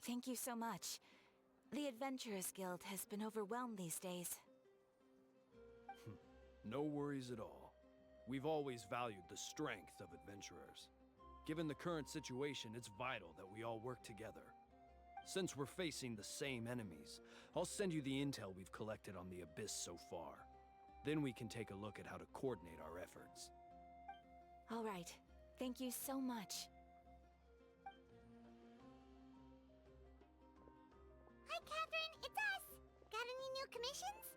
Thank you so much. The Adventurers Guild has been overwhelmed these days. No worries at all. We've always valued the strength of adventurers. Given the current situation, it's vital that we all work together. Since we're facing the same enemies, I'll send you the intel we've collected on the Abyss so far. Then we can take a look at how to coordinate our efforts. All right. Thank you so much. Hi, Catherine. It's us. Got any new commissions?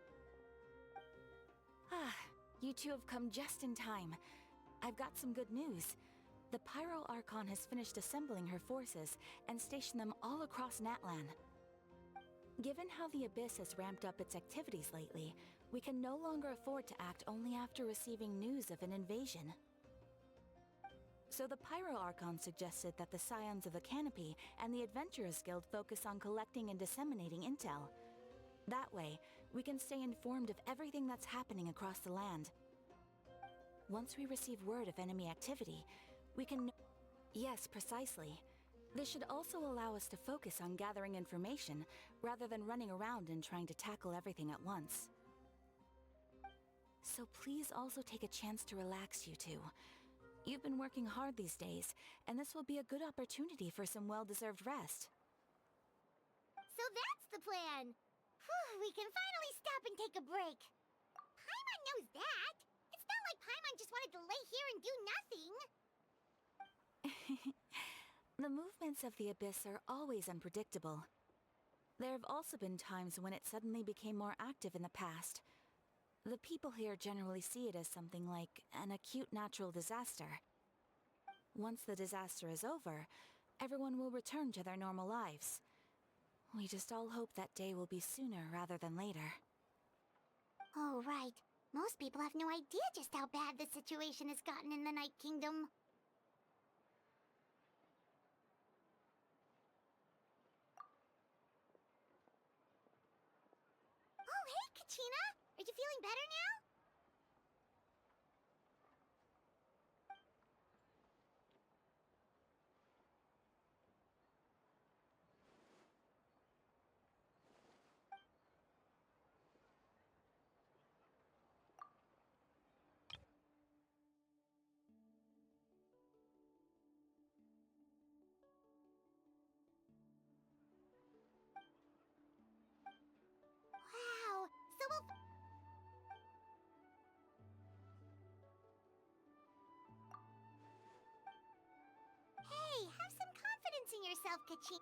Ah, you two have come just in time. I've got some good news. The Pyro Archon has finished assembling her forces and stationed them all across Natlan. Given how the Abyss has ramped up its activities lately, we can no longer afford to act only after receiving news of an invasion. So the Pyro Archon suggested that the Scions of the Canopy and the Adventurers Guild focus on collecting and disseminating intel. That way, we can stay informed of everything that's happening across the land. Once we receive word of enemy activity, we can... Yes, precisely. This should also allow us to focus on gathering information, rather than running around and trying to tackle everything at once. So please also take a chance to relax, you two. You've been working hard these days, and this will be a good opportunity for some well-deserved rest. So that's the plan. Whew, we can finally stop and take a break. Paimon knows that. It's not like Paimon just wanted to lay here and do nothing. The movements of the Abyss are always unpredictable. There have also been times when it suddenly became more active in the past. The people here generally see it as something like an acute natural disaster. Once the disaster is over, everyone will return to their normal lives. We just all hope that day will be sooner rather than later. Oh, right. Most people have no idea just how bad the situation has gotten in the Night Kingdom. Oh, hey, Kachina! Are you feeling better now? Wow, so we'll... Hey, have some confidence in yourself, Kachina.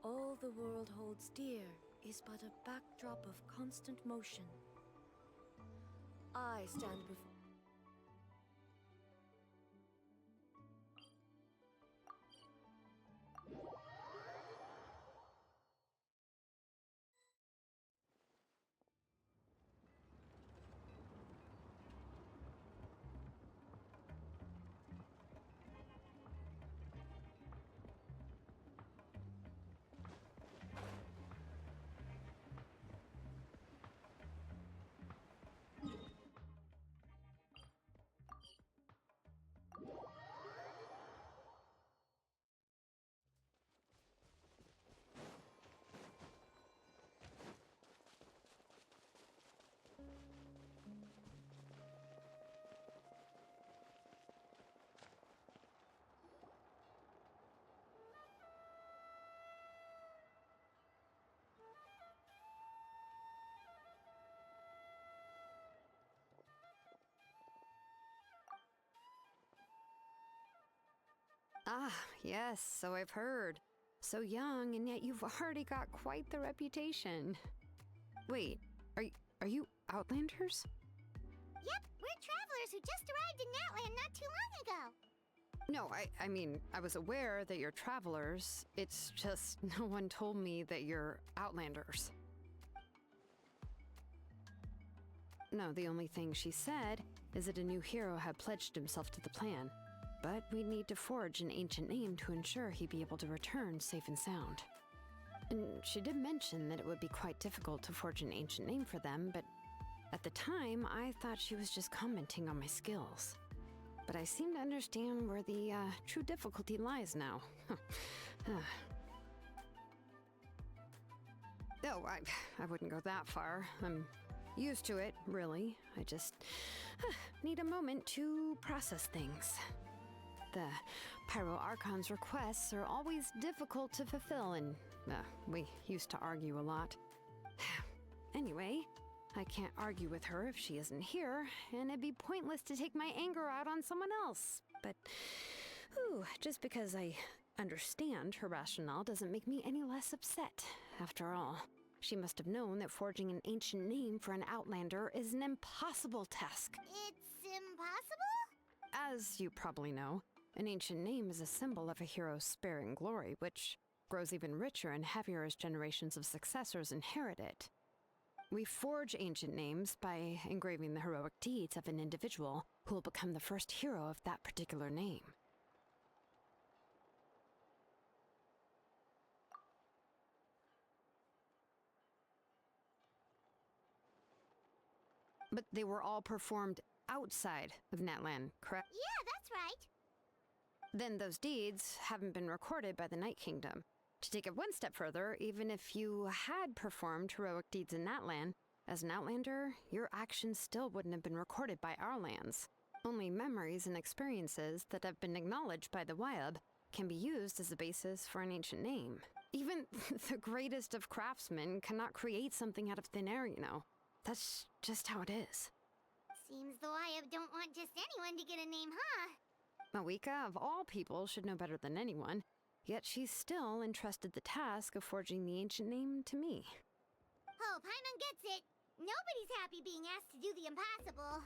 All the world holds dear is but a backdrop of constant motion. I stand before... Ah, yes, so I've heard. So young, and yet you've already got quite the reputation. Wait, are you Outlanders? Yep, we're travelers who just arrived in Natlan not too long ago. No, I mean, I was aware that you're travelers. It's just no one told me that you're Outlanders. No, the only thing she said is that a new hero had pledged himself to the plan. But we'd need to forge an ancient name to ensure he'd be able to return safe and sound. And she did mention that it would be quite difficult to forge an ancient name for them, but at the time, I thought she was just commenting on my skills. But I seem to understand where the true difficulty lies now. No, I wouldn't go that far. I'm used to it, really. I just need a moment to process things. The Pyro Archon's requests are always difficult to fulfill, and we used to argue a lot. Anyway, I can't argue with her if she isn't here, and it'd be pointless to take my anger out on someone else. But, just because I understand her rationale doesn't make me any less upset. After all, she must have known that forging an ancient name for an Outlander is an impossible task. It's impossible? As you probably know, an ancient name is a symbol of a hero's sparing glory, which grows even richer and heavier as generations of successors inherit it. We forge ancient names by engraving the heroic deeds of an individual who will become the first hero of that particular name. But they were all performed outside of Natlan, correct? Yeah, that's right. Then those deeds haven't been recorded by the Night Kingdom. To take it one step further, even if you had performed heroic deeds in Natlan, as an Outlander, your actions still wouldn't have been recorded by our lands. Only memories and experiences that have been acknowledged by the Wyab can be used as a basis for an ancient name. Even the greatest of craftsmen cannot create something out of thin air, you know. That's just how it is. Seems the Wyab don't want just anyone to get a name, huh? Mawika, of all people, should know better than anyone, yet she's still entrusted the task of forging the ancient name to me. Oh, Paimon gets it. Nobody's happy being asked to do the impossible.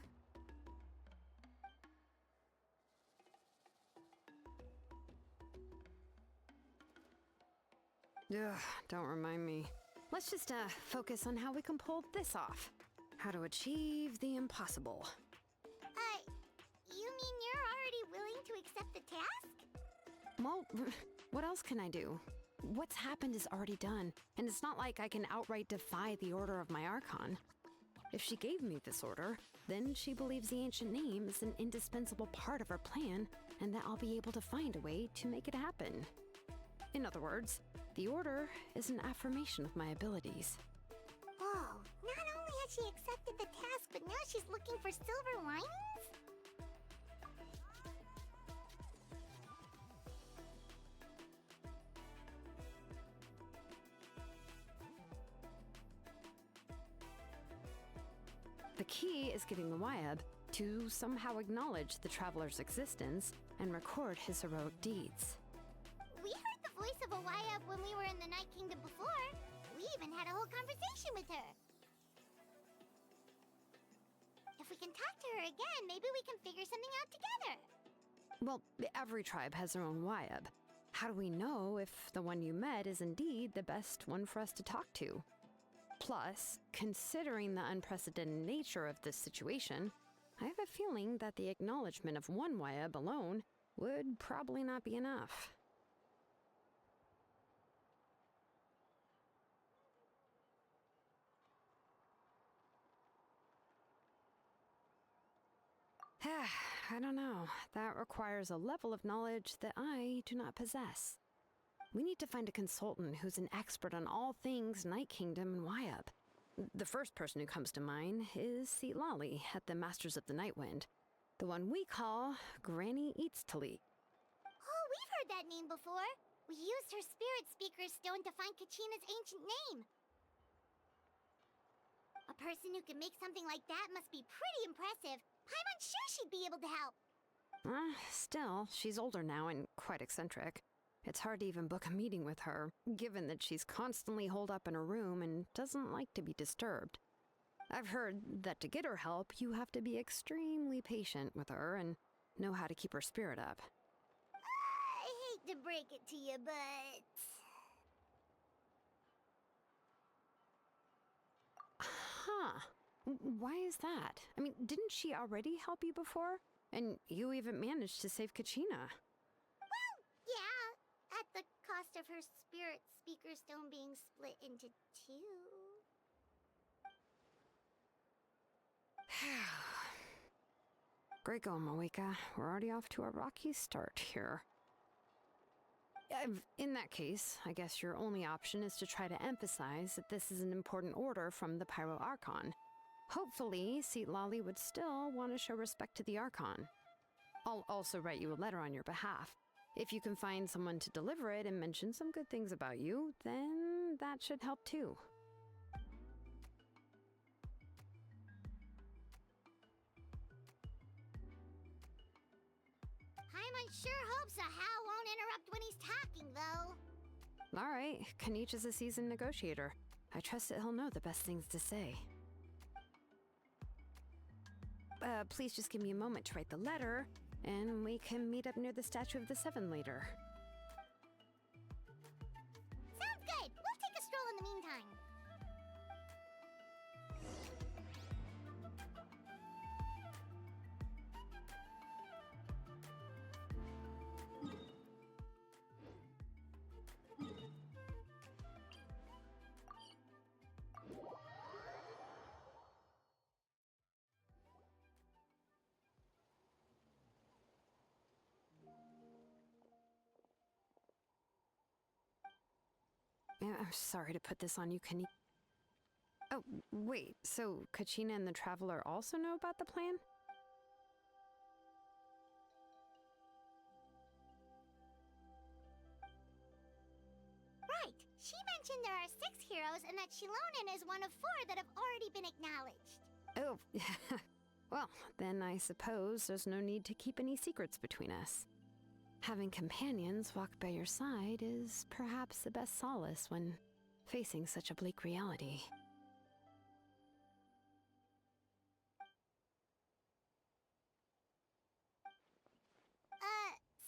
Ugh, don't remind me. Let's just focus on how we can pull this off. How to achieve the impossible. You mean you're already willing to accept the task? Well, what else can I do? What's happened is already done, and it's not like I can outright defy the order of my Archon. If she gave me this order, then she believes the ancient name is an indispensable part of her plan, and that I'll be able to find a way to make it happen. In other words, the order is an affirmation of my abilities. Whoa, not only has she accepted the task, but now she's looking for silver linings? The key is getting the Wyab to somehow acknowledge the traveler's existence and record his heroic deeds. We heard the voice of a Wyab when we were in the Night Kingdom before. We even had a whole conversation with her. If we can talk to her again, maybe we can figure something out together. Well, every tribe has their own Wyab. How do we know if the one you met is indeed the best one for us to talk to? Plus, considering the unprecedented nature of this situation, I have a feeling that the acknowledgement of one Wyab alone would probably not be enough. I don't know. That requires a level of knowledge that I do not possess. We need to find a consultant who's an expert on all things Night Kingdom and Wyab. The first person who comes to mind is Lali at the Masters of the Nightwind, the one we call Granny Eatstali. Oh, we've heard that name before. We used her spirit speaker stone to find Kachina's ancient name. A person who can make something like that must be pretty impressive. Paimon's sure she'd be able to help. Still, she's older now and quite eccentric. It's hard to even book a meeting with her, given that she's constantly holed up in her room and doesn't like to be disturbed. I've heard that to get her help, you have to be extremely patient with her and know how to keep her spirit up. I hate to break it to you, but... Huh. Why is that? I mean, didn't she already help you before? And you even managed to save Kachina. Well, yeah, at the cost of her spirit speaker stone being split into two. Great going, Moeka. We're already off to a rocky start here. In that case, I guess your only option is to try to emphasize that this is an important order from the Pyro Archon. Hopefully, Seat Lolly would still want to show respect to the Archon. I'll also write you a letter on your behalf. If you can find someone to deliver it and mention some good things about you, then that should help too. Paimon sure hopes a Hal won't interrupt when he's talking, though. All right, Kanich is a seasoned negotiator. I trust that he'll know the best things to say. Please just give me a moment to write the letter, and we can meet up near the Statue of the Seven later. Sounds good. We'll take a stroll in the meantime. I'm sorry to put this on you, Kanich. Oh, wait, so Kachina and the Traveler also know about the plan? Right. She mentioned there are 6 heroes and that Shilonen is one of 4 that have already been acknowledged. Oh, well, then I suppose there's no need to keep any secrets between us. Having companions walk by your side is perhaps the best solace when facing such a bleak reality.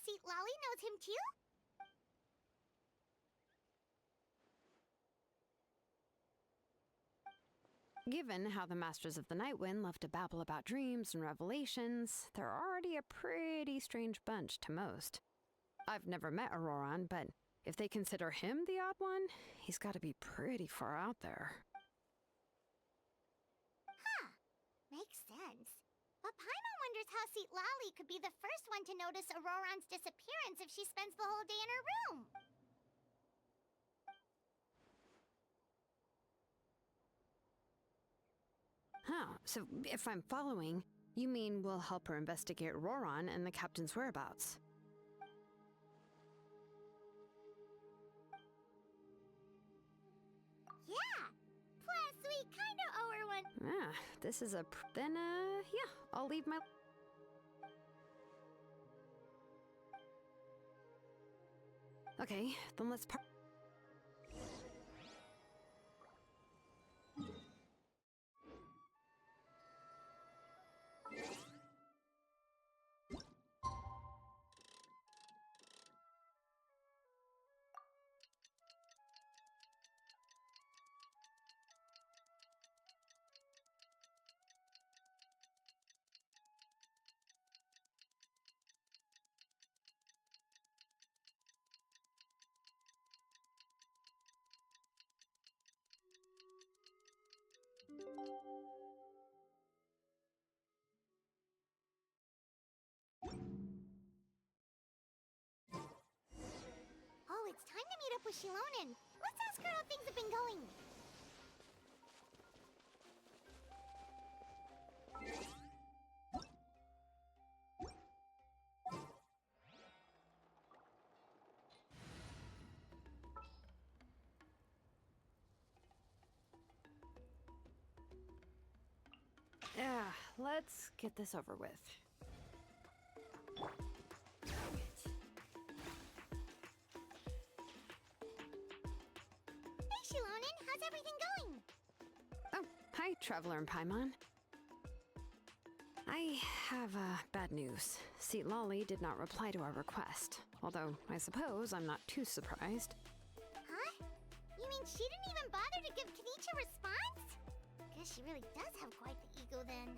Seat Lolly knows him too? Given how the Masters of the Nightwind love to babble about dreams and revelations, they're already a pretty strange bunch to most. I've never met Auroran, but if they consider him the odd one, he's got to be pretty far out there. Huh. Makes sense. But Paimon wonders how Seat Lolly could be the first one to notice Auroran's disappearance if she spends the whole day in her room. Huh, so if I'm following, you mean we'll help her investigate Auroran and the captain's whereabouts? Yeah. Plus, we kinda owe her one. Ah, this is a... yeah, I'll leave my... Okay, then let's part... Oh, it's time to meet up with Shilonen. Let's ask her how things have been going. Yeah, let's get this over with. how's everything going? Oh, hi, Traveler and Paimon. I have bad news. Seat Lolly did not reply to our request, although I suppose I'm not too surprised. Huh? You mean she didn't even bother to give Kenichi a response? Guess she really does have quite the ego then.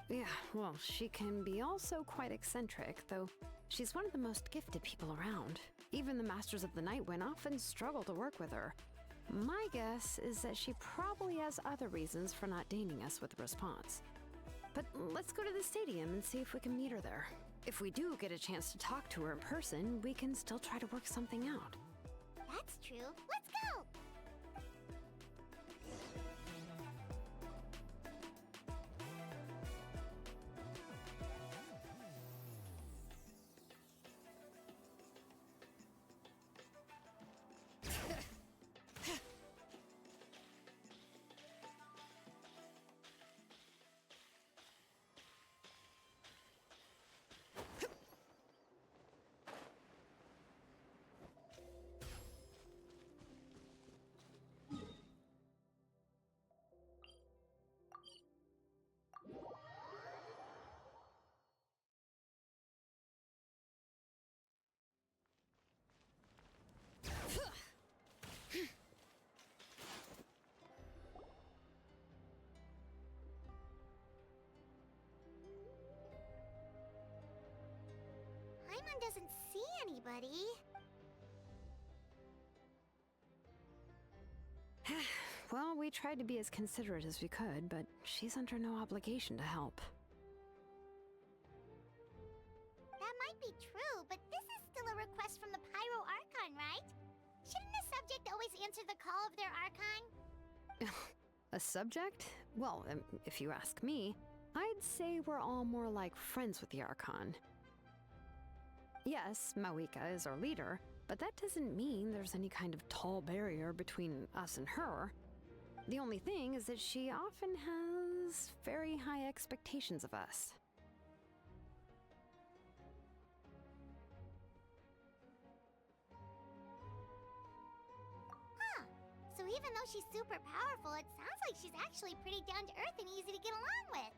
Yeah, well, she can be also quite eccentric, though she's one of the most gifted people around. Even the Masters of the Night Wind often struggle to work with her. My guess is that she probably has other reasons for not deigning us with a response. But let's go to the stadium and see if we can meet her there. If we do get a chance to talk to her in person, we can still try to work something out. That's true. Let's go! Paimon doesn't see anybody. Well, we tried to be as considerate as we could, but she's under no obligation to help. That might be true, but this is still a request from the Pyro Archon, right? Shouldn't a subject always answer the call of their Archon? A subject? Well, if you ask me, I'd say we're all more like friends with the Archon. Yes, Mawika is our leader, but that doesn't mean there's any kind of tall barrier between us and her. The only thing is that she often has very high expectations of us. Huh. So even though she's super powerful, it sounds like she's actually pretty down to earth and easy to get along with.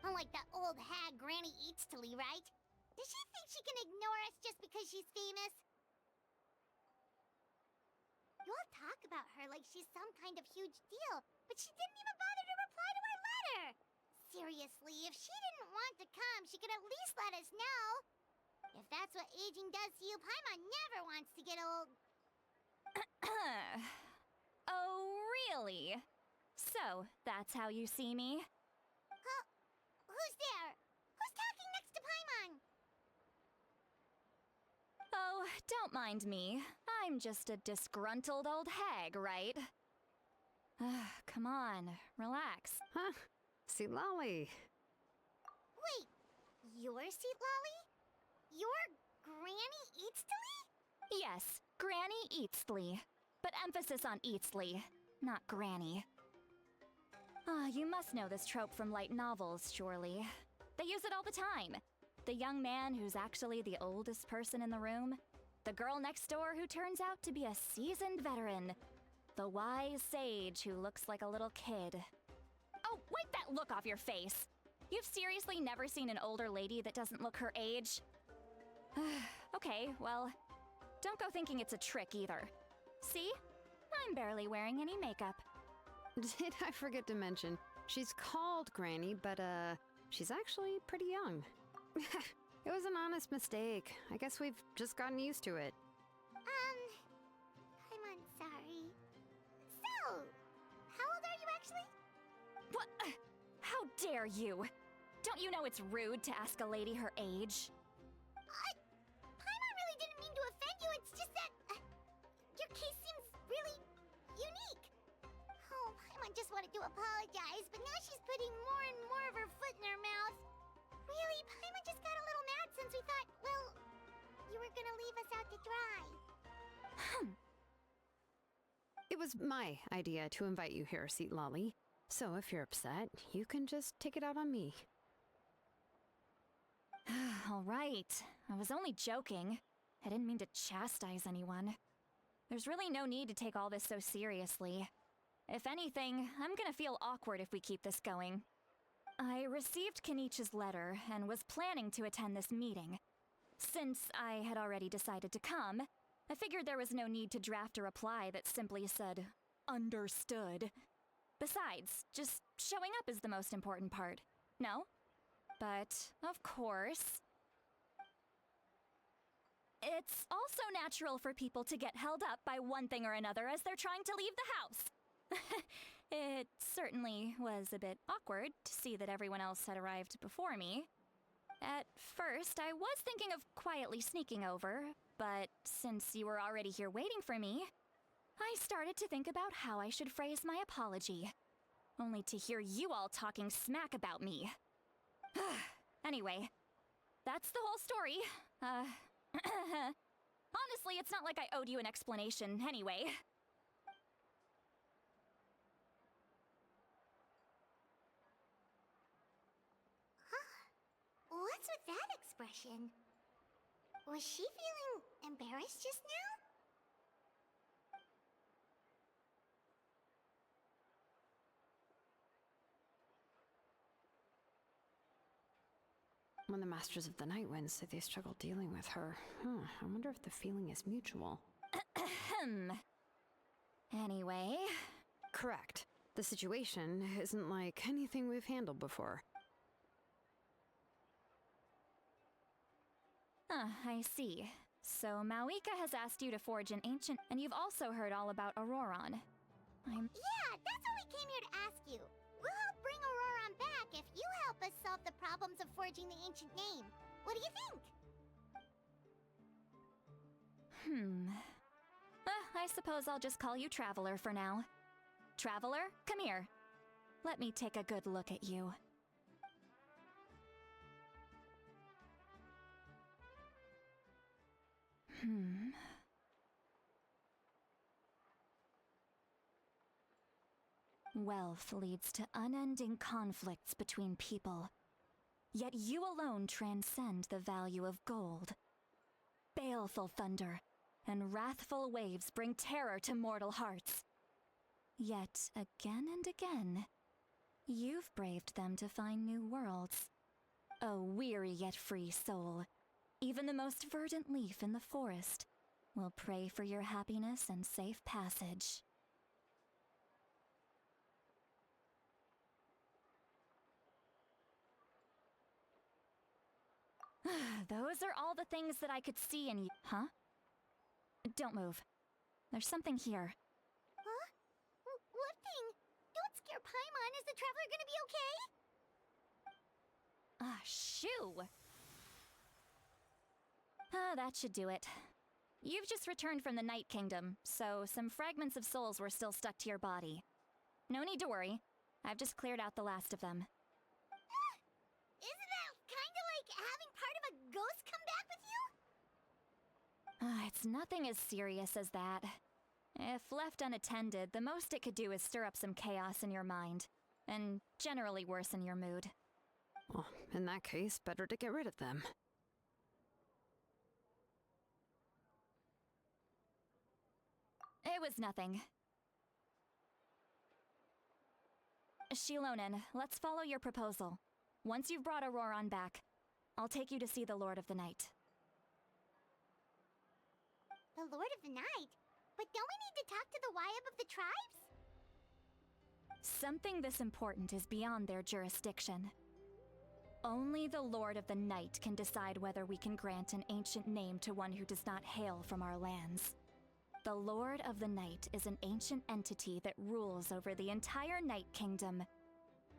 Unlike that old hag Granny Eatstily, right? Does she think she can ignore us just because she's famous? You all talk about her like she's some kind of huge deal, but she didn't even bother to reply to our letter! Seriously, if she didn't want to come, she could at least let us know! If that's what aging does to you, Paimon never wants to get old. Oh, really? So, that's how you see me? Huh? Who's there? Who's talking next to Paimon? Oh, don't mind me. I'm just a disgruntled old hag, right? Come on, relax. Huh? See, Lolly. Wait, you're Seat Lolly? You're Granny Eatstily? Yes, Granny Eatsley. But emphasis on Eatsley, not Granny. You must know this trope from light novels, surely. They use it all the time. The young man who's actually the oldest person in the room. The girl next door who turns out to be a seasoned veteran. The wise sage who looks like a little kid. Oh, wipe that look off your face! You've seriously never seen an older lady that doesn't look her age? Okay, well, don't go thinking it's a trick either. See? I'm barely wearing any makeup. Did I forget to mention, she's called Granny, but she's actually pretty young. It was an honest mistake. I guess we've just gotten used to it. I'm sorry. So, how old are you actually? What? How dare you? Don't you know it's rude to ask a lady her age? Paimon really didn't mean to offend you, it's just that... your case seems really... unique. Oh, Paimon just wanted to apologize, but now she's putting more and more of her foot in her mouth. Really, Paimon just got a little mad since we thought, well, you were gonna leave us out to dry. It was my idea to invite you here, Seat Lolly. So if you're upset, you can just take it out on me. All right. I was only joking. I didn't mean to chastise anyone. There's really no need to take all this so seriously. If anything, I'm gonna feel awkward if we keep this going. I received Kenichi's letter and was planning to attend this meeting. Since I had already decided to come, I figured there was no need to draft a reply that simply said, "Understood." Besides, just showing up is the most important part, no? But, of course, it's also natural for people to get held up by one thing or another as they're trying to leave the house. It certainly was a bit awkward to see that everyone else had arrived before me. At first, I was thinking of quietly sneaking over, but since you were already here waiting for me, I started to think about how I should phrase my apology, only to hear you all talking smack about me. Anyway, that's the whole story. Honestly, it's not like I owed you an explanation anyway. What's with that expression? Was she feeling embarrassed just now? When the Masters of the Night Wind say they struggle dealing with her, I wonder if the feeling is mutual. Anyway... Correct. The situation isn't like anything we've handled before. I see. So Mawika has asked you to forge an ancient, and you've also heard all about Auroron. Yeah, that's what we came here to ask you. We'll help bring Auroron back if you help us solve the problems of forging the ancient name. What do you think? I suppose I'll just call you Traveler for now. Traveler, come here. Let me take a good look at you. Wealth leads to unending conflicts between people. Yet you alone transcend the value of gold. Baleful thunder and wrathful waves bring terror to mortal hearts. Yet again and again, you've braved them to find new worlds. A weary yet free soul. Even the most verdant leaf in the forest will pray for your happiness and safe passage. Those are all the things that I could see in you. Huh? Don't move. There's something here. Huh? What thing? Don't scare Paimon. Is the Traveler gonna be okay? Shoo! That should do it. You've just returned from the Night Kingdom, so some fragments of souls were still stuck to your body. No need to worry. I've just cleared out the last of them. Isn't that kinda like having part of a ghost come back with you? It's nothing as serious as that. If left unattended, the most it could do is stir up some chaos in your mind, and generally worsen your mood. Well, in that case, better to get rid of them. It was nothing. Shilonen, let's follow your proposal. Once you've brought Auroron back, I'll take you to see the Lord of the Night. The Lord of the Night? But don't we need to talk to the Wyab of the tribes? Something this important is beyond their jurisdiction. Only the Lord of the Night can decide whether we can grant an ancient name to one who does not hail from our lands. The Lord of the Night is an ancient entity that rules over the entire Night Kingdom,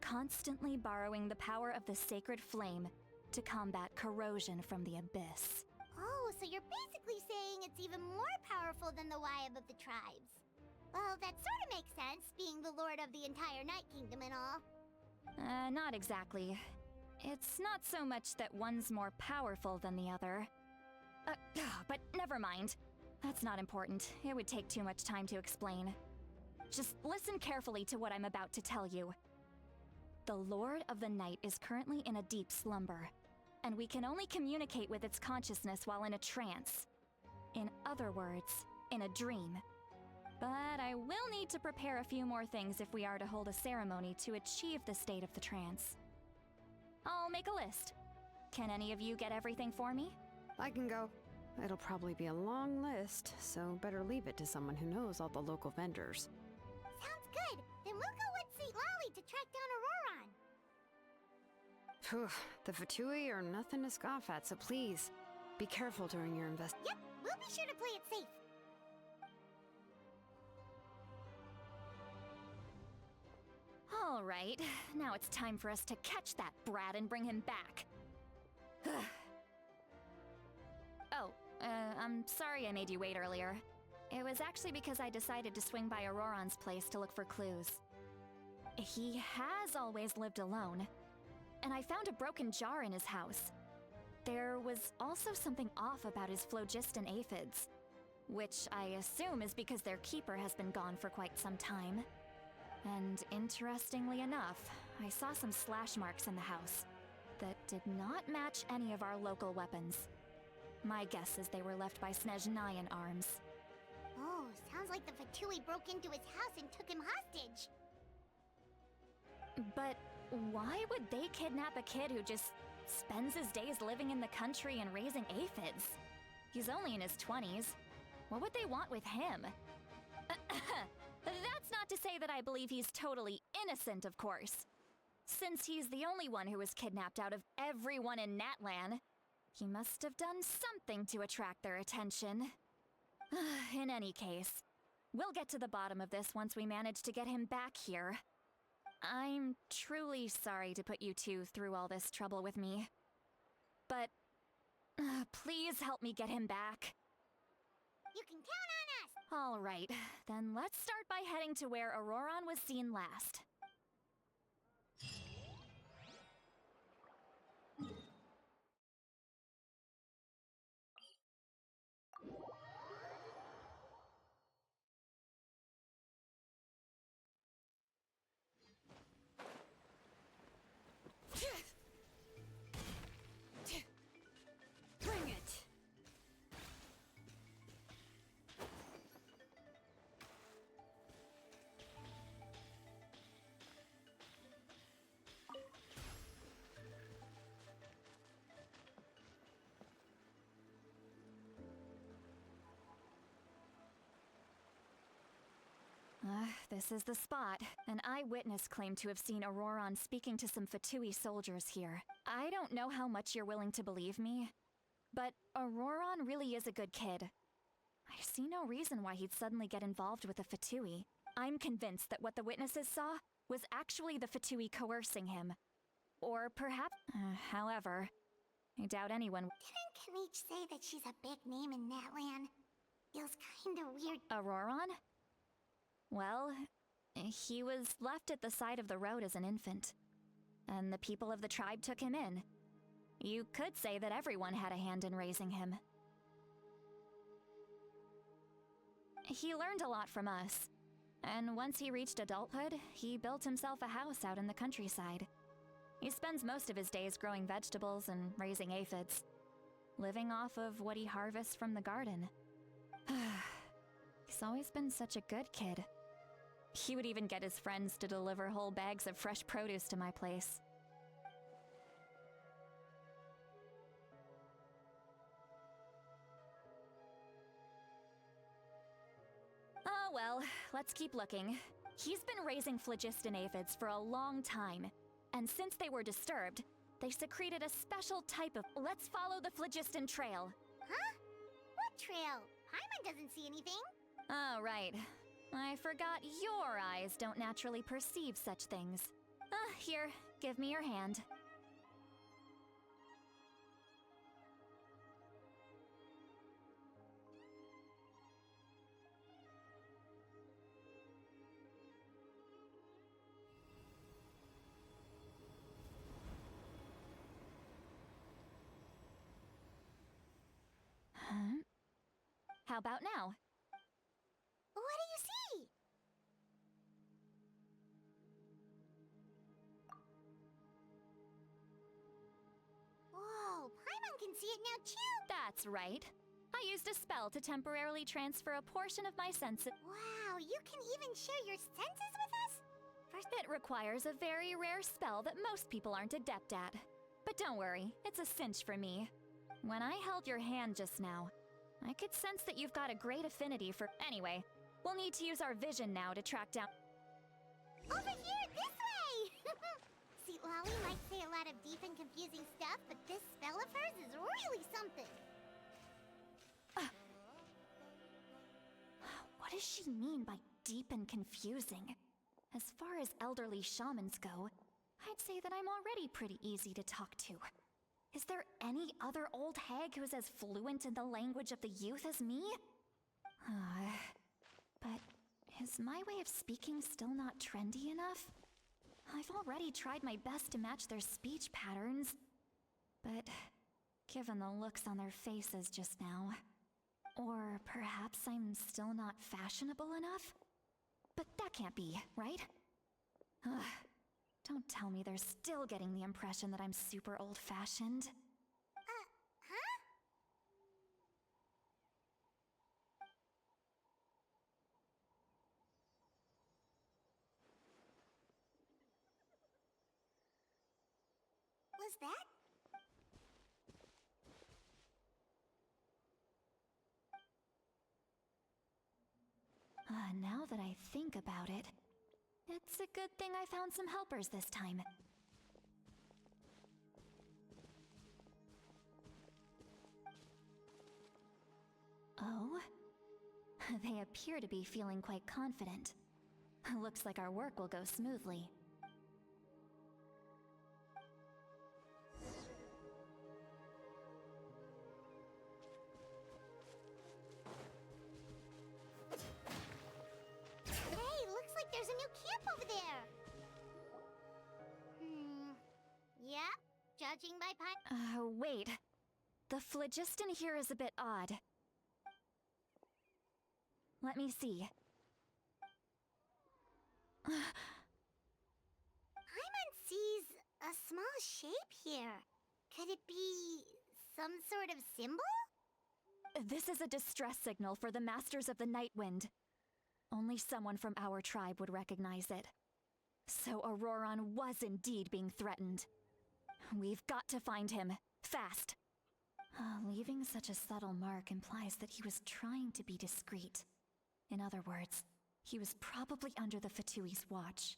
constantly borrowing the power of the sacred flame to combat corrosion from the abyss. Oh, so you're basically saying it's even more powerful than the Wyab of the tribes. Well, that sort of makes sense, being the Lord of the entire Night Kingdom and all. Not exactly. It's not so much that one's more powerful than the other. But never mind. That's not important. It would take too much time to explain. Just listen carefully to what I'm about to tell you. The Lord of the Night is currently in a deep slumber, and we can only communicate with its consciousness while in a trance. In other words, in a dream. But I will need to prepare a few more things if we are to hold a ceremony to achieve the state of the trance. I'll make a list. Can any of you get everything for me? I can go. It'll probably be a long list, so better leave it to someone who knows all the local vendors. Sounds good. Then we'll go with St. Lolly to track down Auroron. Phew, the Fatui are nothing to scoff at, so please, be careful during your Yep, we'll be sure to play it safe. All right, now it's time for us to catch that brat and bring him back. I'm sorry I made you wait earlier. It was actually because I decided to swing by Auroron's place to look for clues. He has always lived alone, and I found a broken jar in his house. There was also something off about his phlogiston aphids, which I assume is because their keeper has been gone for quite some time. And interestingly enough, I saw some slash marks in the house that did not match any of our local weapons. My guess is they were left by Snezhnayan arms. Oh, sounds like the Fatui broke into his house and took him hostage. But why would they kidnap a kid who just spends his days living in the country and raising aphids? He's only in his 20s. What would they want with him? That's not to say that I believe he's totally innocent, of course. Since he's the only one who was kidnapped out of everyone in Natlan, he must have done something to attract their attention. In any case, we'll get to the bottom of this once we manage to get him back here. I'm truly sorry to put you two through all this trouble with me. But please help me get him back. You can count on us! All right, then let's start by heading to where Auroron was seen last. Bring it! This is the spot. An eyewitness claimed to have seen Auroron speaking to some Fatui soldiers here. I don't know how much you're willing to believe me, but Auroron really is a good kid. I see no reason why he'd suddenly get involved with the Fatui. I'm convinced that what the witnesses saw was actually the Fatui coercing him. Or perhaps... however, I doubt anyone... Didn't Kanich say that she's a big name in Natlan? Feels kinda weird. Auroron? Well, he was left at the side of the road as an infant, and the people of the tribe took him in. You could say that everyone had a hand in raising him. He learned a lot from us, and once he reached adulthood, he built himself a house out in the countryside. He spends most of his days growing vegetables and raising aphids, living off of what he harvests from the garden. He's always been such a good kid. He would even get his friends to deliver whole bags of fresh produce to my place. Oh well, let's keep looking. He's been raising phlogiston aphids for a long time, and since they were disturbed, they secreted a special type of... Let's follow the phlogiston trail. Huh? What trail? Paimon doesn't see anything. Oh, right. I forgot your eyes don't naturally perceive such things. Here, give me your hand. Huh? How about now? What do you see? Whoa, Paimon can see it now too! That's right. I I used a spell to temporarily transfer a portion of my senses. Wow, you can even share your senses with us? First, It requires a very rare spell that most people aren't adept at. But don't worry, it's a cinch for me. When I held your hand just now, I could sense that you've got a great affinity for. Anyway, we'll need to use our vision now to track down. over here, this way! See, Lolly might say a lot of deep and confusing stuff, but this spell of hers is really something. What does she mean by deep and confusing? As far as elderly shamans go, I'd say that I'm already pretty easy to talk to. Is there any other old hag who's as fluent in the language of the youth as me? But is my way of speaking still not trendy enough? I've already tried my best to match their speech patterns. But given the looks on their faces just now, or perhaps I'm still not fashionable enough? But that can't be, right? Don't tell me they're still getting the impression that I'm super old-fashioned. Huh? Was that? Now that I think about it, it's a good thing I found some helpers this time. Oh? They appear to be feeling quite confident. Looks like our work will go smoothly. Hey, looks like there's a new camp over there. Yep, judging by Wait. The phlogiston here is a bit odd. Let me see. Paimon sees a small shape here. Could it be some sort of symbol? This is a distress signal for the Masters of the Night Wind. Only someone from our tribe would recognize it. So Auroron was indeed being threatened. We've got to find him, fast. Leaving such a subtle mark implies that he was trying to be discreet. In other words, he was probably under the Fatui's watch.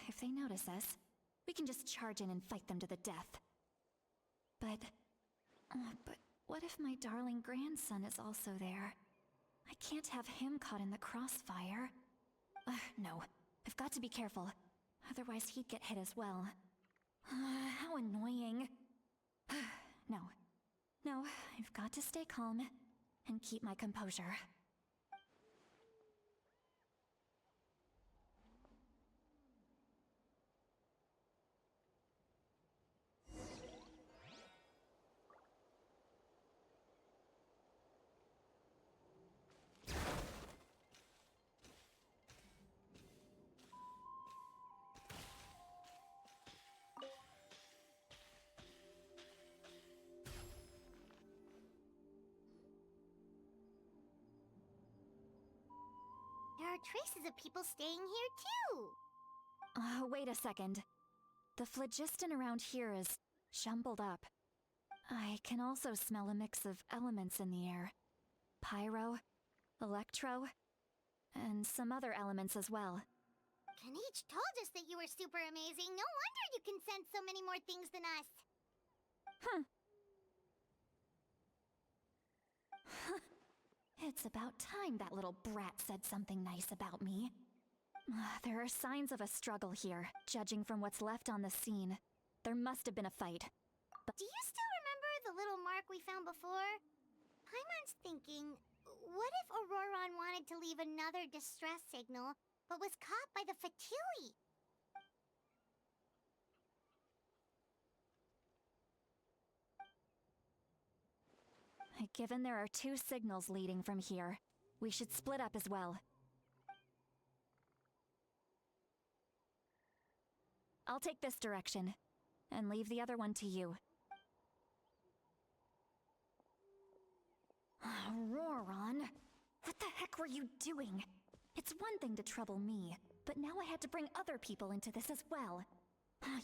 If they notice us, we can just charge in and fight them to the death. But what if my darling grandson is also there? I can't have him caught in the crossfire. No, I've got to be careful. Otherwise he'd get hit as well. How annoying. No, I've got to stay calm and keep my composure. There are traces of people staying here too. Wait a second. The phlogiston around here is jumbled up. I can also smell a mix of elements in the air. Pyro, electro, and some other elements as well. Kanich told us that you were super amazing. No wonder you can sense so many more things than us. It's about time that little brat said something nice about me. There are signs of a struggle here, judging from what's left on the scene. There must have been a fight. Do you still remember the little mark we found before? Paimon's thinking, what if Auroron wanted to leave another distress signal, but was caught by the Fatui? Given there are two signals leading from here, we should split up as well. I'll take this direction, and leave the other one to you. Roran, what the heck were you doing? It's one thing to trouble me, but now I had to bring other people into this as well.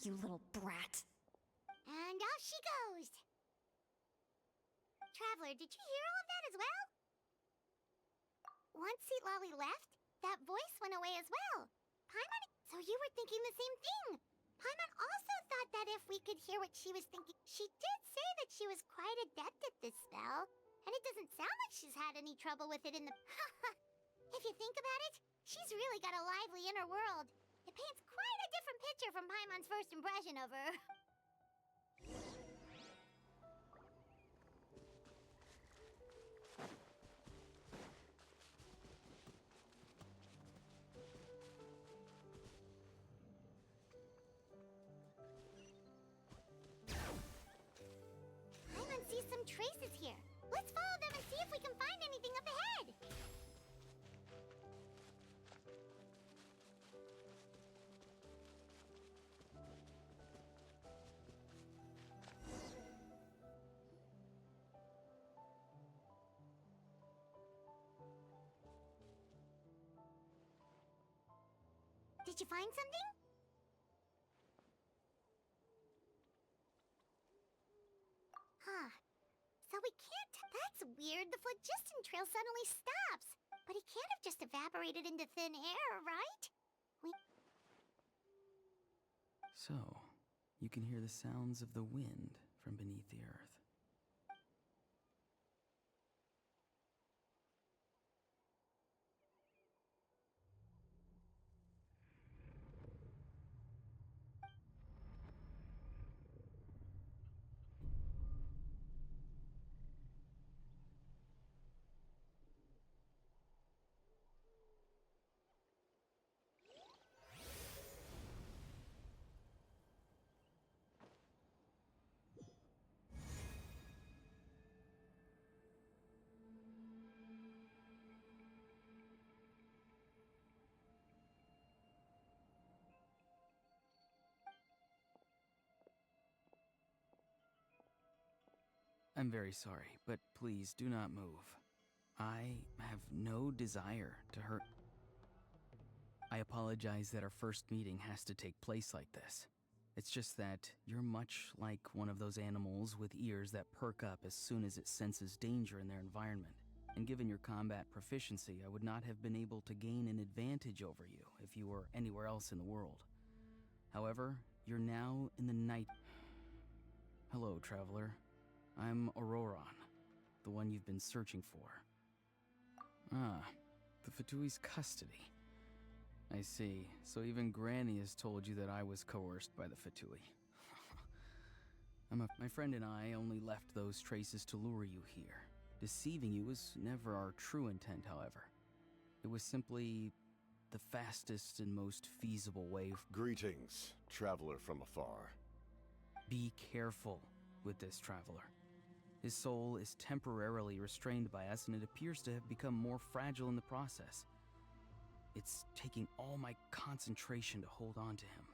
You little brat. And off she goes. Traveler, did you hear all of that as well? Once Lolly left, that voice went away as well. Paimon, so you were thinking the same thing. Paimon also thought that if we could hear what she was thinking, she did say that she was quite adept at this spell, and it doesn't sound like she's had any trouble with it in the... If you think about it, she's really got a lively inner world. It paints quite a different picture from Paimon's first impression of her. Paimon sees some traces here. Let's follow them and see if we can find anything up ahead. Did you find something? Huh. So we can't... That's weird. The phlogiston trail suddenly stops. But he can't have just evaporated into thin air, right? So, you can hear the sounds of the wind from beneath the earth. I'm very sorry, but please do not move. I have no desire to hurt. I apologize that our first meeting has to take place like this. It's just that you're much like one of those animals with ears that perk up as soon as it senses danger in their environment. And given your combat proficiency, I would not have been able to gain an advantage over you if you were anywhere else in the world. However, you're now in the night. Hello, traveler. I'm Auroron, the one you've been searching for. Ah, the Fatui's custody. I see. So even Granny has told you that I was coerced by the Fatui. My friend and I only left those traces to lure you here. Deceiving you was never our true intent, however. It was simply the fastest and most feasible way. Greetings, traveler from afar. Be careful with this traveler. His soul is temporarily restrained by us, and it appears to have become more fragile in the process. It's taking all my concentration to hold on to him.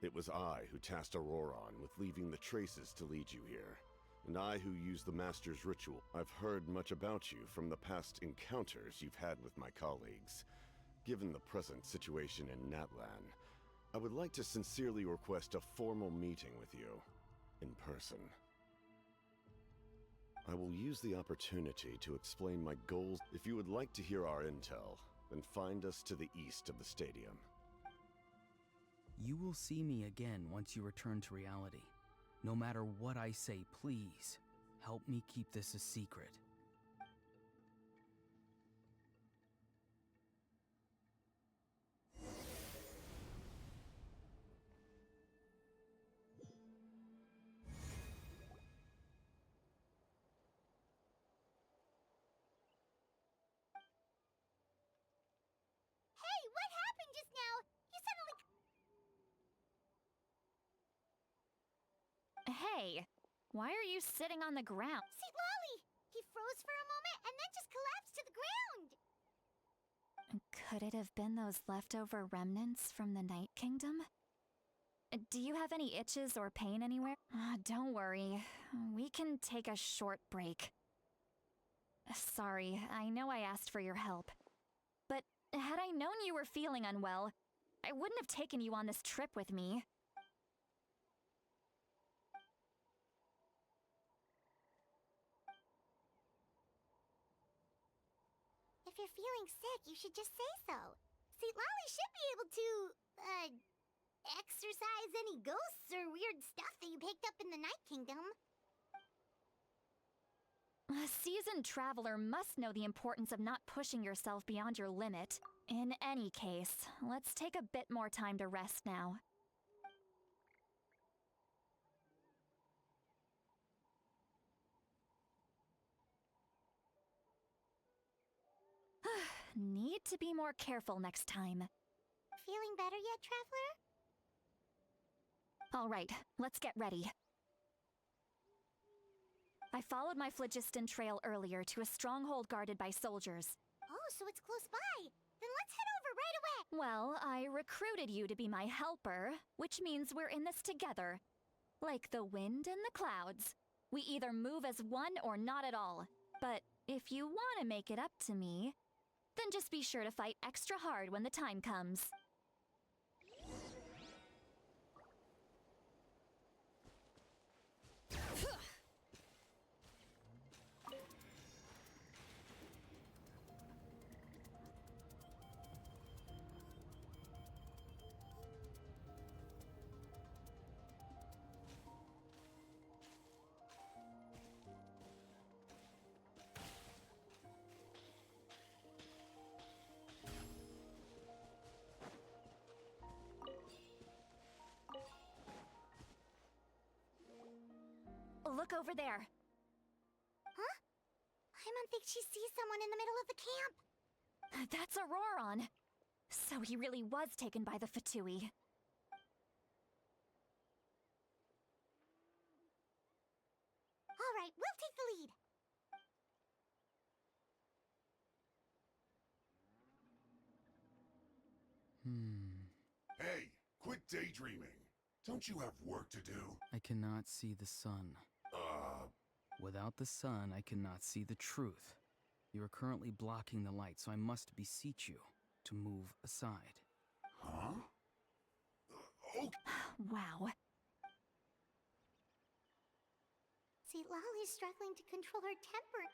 It was I who tasked Auroron with leaving the traces to lead you here, and I who used the Master's ritual. I've heard much about you from the past encounters you've had with my colleagues. Given the present situation in Natlan, I would like to sincerely request a formal meeting with you, in person. I will use the opportunity to explain my goals. If you would like to hear our intel, then find us to the east of the stadium. You will see me again once you return to reality. No matter what I say, please, help me keep this a secret. Hey, what happened just now? You suddenly... Hey, why are you sitting on the ground? See, Lolly! He froze for a moment and then just collapsed to the ground! Could it have been those leftover remnants from the Night Kingdom? Do you have any itches or pain anywhere? Don't worry. We can take a short break. Sorry, I know I asked for your help. But had I known you were feeling unwell, I wouldn't have taken you on this trip with me. If you're feeling sick, you should just say so. See, Lolly should be able to, exorcise any ghosts or weird stuff that you picked up in the Night Kingdom. A seasoned traveler must know the importance of not pushing yourself beyond your limit. In any case, let's take a bit more time to rest now. Need to be more careful next time. Feeling better yet, Traveler? All right, let's get ready. I followed my phlogiston trail earlier to a stronghold guarded by soldiers. Oh, so it's close by. Then let's head over right away. Well, I recruited you to be my helper, which means we're in this together. Like the wind and the clouds. We either move as one or not at all. But if you want to make it up to me, then just be sure to fight extra hard when the time comes. Look over there. Huh? Paimon thinks she sees someone in the middle of the camp. That's Auroron. So he really was taken by the Fatui. All right, we'll take the lead. Hey, quit daydreaming. Don't you have work to do? I cannot see the sun. Without the sun, I cannot see the truth. You are currently blocking the light, so I must beseech you to move aside. Huh? Okay. Wow. See, Lolly's struggling to control her temper.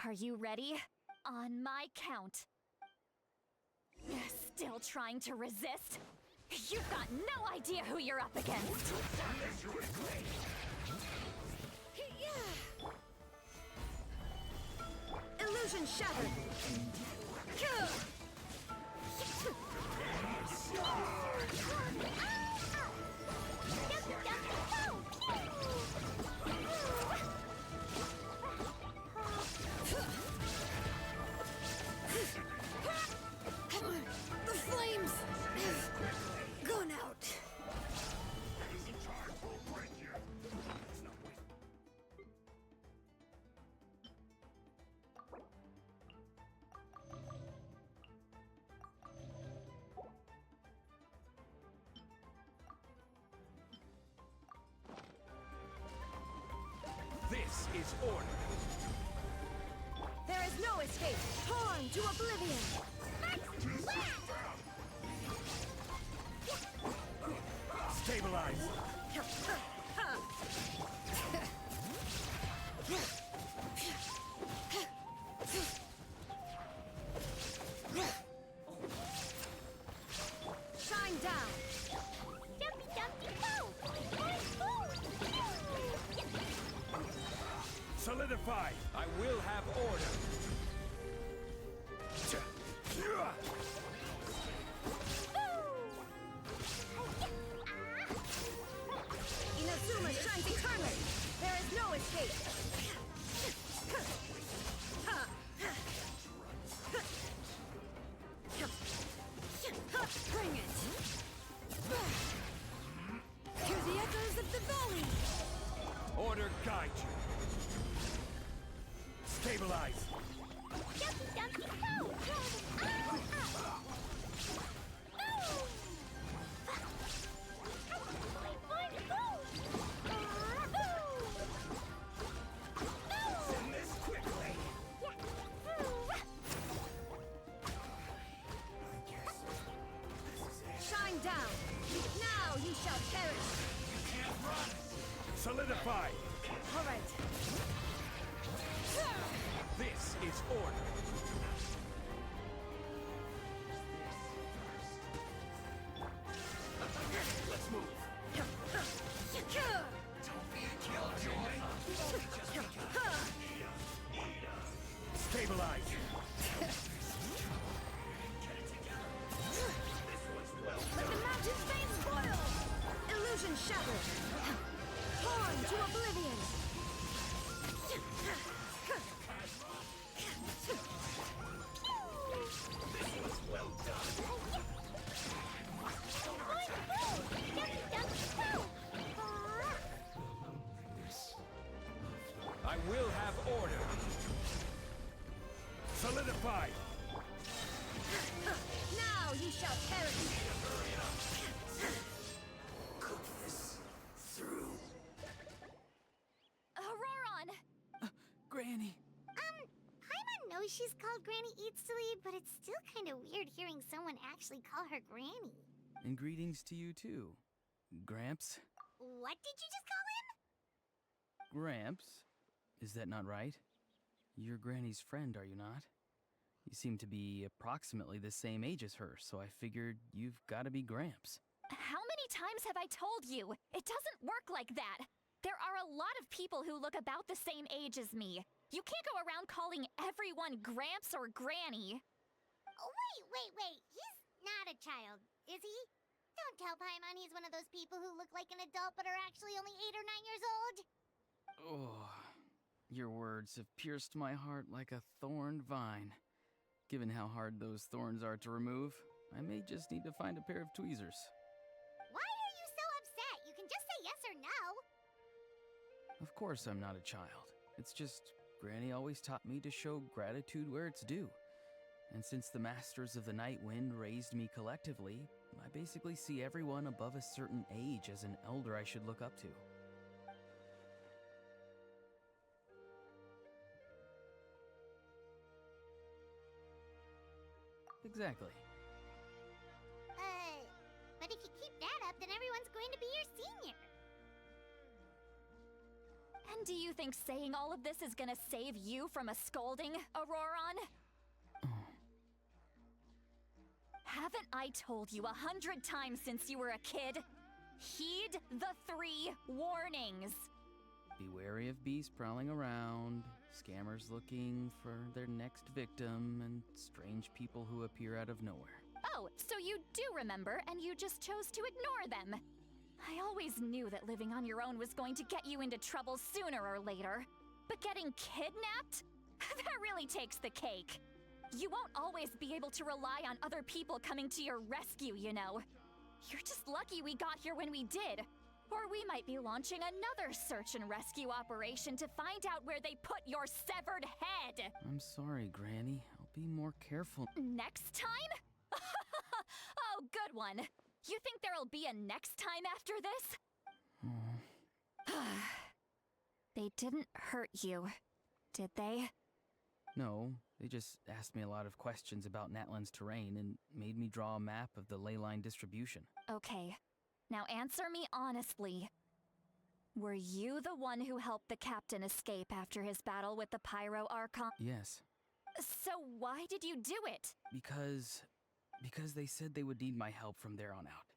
Are you ready? On my count. Still trying to resist? You've got no idea who you're up against. Illusion shattered! The flames have gone out. This is order. There is no escape! Torn to oblivion! Stabilize. Shine down! Dumpy dumpty poo! Solidify. I will have order. Inazuma shines eternally! There is no escape! Bring it! Hear the echoes of the valley! Order guide you. Stabilize. Dumpy dumpty poo! down. Now you shall perish. Solidify! All right. This is order. Let's move. Don't be a killjoy. Stabilize. Let the mountain's fame spoil! Illusion shattered! Torn to oblivion! I will have order. Solidify. Now you shall perish! Auroron! Granny! Paimon knows she's called Granny Eatsley, but it's still kind of weird hearing someone actually call her Granny. And greetings to you too. Gramps? What did you just call him? Gramps? Is that not right? You're Granny's friend, are you not? You seem to be approximately the same age as her, so I figured you've got to be Gramps. How many times have I told you? It doesn't work like that. There are a lot of people who look about the same age as me. You can't go around calling everyone Gramps or Granny. Oh, wait. He's not a child, is he? Don't tell Paimon he's one of those people who look like an adult but are actually only 8 or 9 years old. Oh, your words have pierced my heart like a thorned vine. Given how hard those thorns are to remove, I may just need to find a pair of tweezers. Why are you so upset? You can just say yes or no. Of course I'm not a child. It's just Granny always taught me to show gratitude where it's due. And since the Masters of the Night Wind raised me collectively, I basically see everyone above a certain age as an elder I should look up to. Exactly. But if you keep that up, then everyone's going to be your senior. And do you think saying all of this is gonna save you from a scolding, Auroron? Haven't I told you 100 times since you were a kid? Heed the 3 warnings. Be wary of beasts prowling around, scammers looking for their next victim, and strange people who appear out of nowhere. Oh, so you do remember, and you just chose to ignore them. I always knew that living on your own was going to get you into trouble sooner or later. But getting kidnapped? That really takes the cake. You won't always be able to rely on other people coming to your rescue, you know. You're just lucky we got here when we did. Or we might be launching another search and rescue operation to find out where they put your severed head. I'm sorry, Granny. I'll be more careful. Next time? Oh, good one. You think there'll be a next time after this? They didn't hurt you, did they? No, they just asked me a lot of questions about Natlan's terrain and made me draw a map of the ley line distribution. Okay. Now answer me honestly. Were you the one who helped the captain escape after his battle with the Pyro Archon? Yes. So why did you do it? Because they said they would need my help from there on out.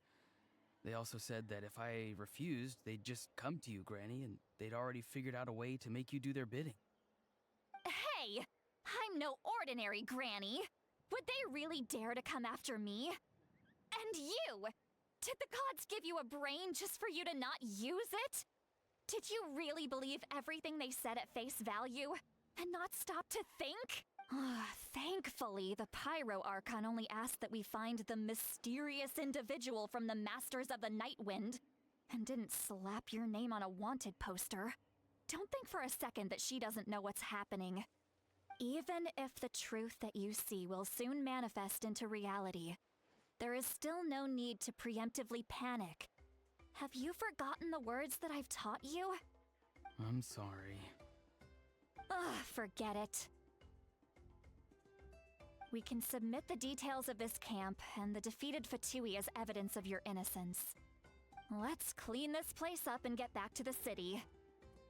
They also said that if I refused, they'd just come to you, Granny, and they'd already figured out a way to make you do their bidding. Hey! I'm no ordinary Granny! Would they really dare to come after me? And you! Did the gods give you a brain just for you to not use it? Did you really believe everything they said at face value? And not stop to think? Thankfully, the Pyro Archon only asked that we find the mysterious individual from the Masters of the Night Wind, and didn't slap your name on a wanted poster. Don't think for a second that she doesn't know what's happening. Even if the truth that you see will soon manifest into reality, there is still no need to preemptively panic. Have you forgotten the words that I've taught you? I'm sorry. Forget it. we can submit the details of this camp and the defeated Fatui as evidence of your innocence. Let's clean this place up and get back to the city.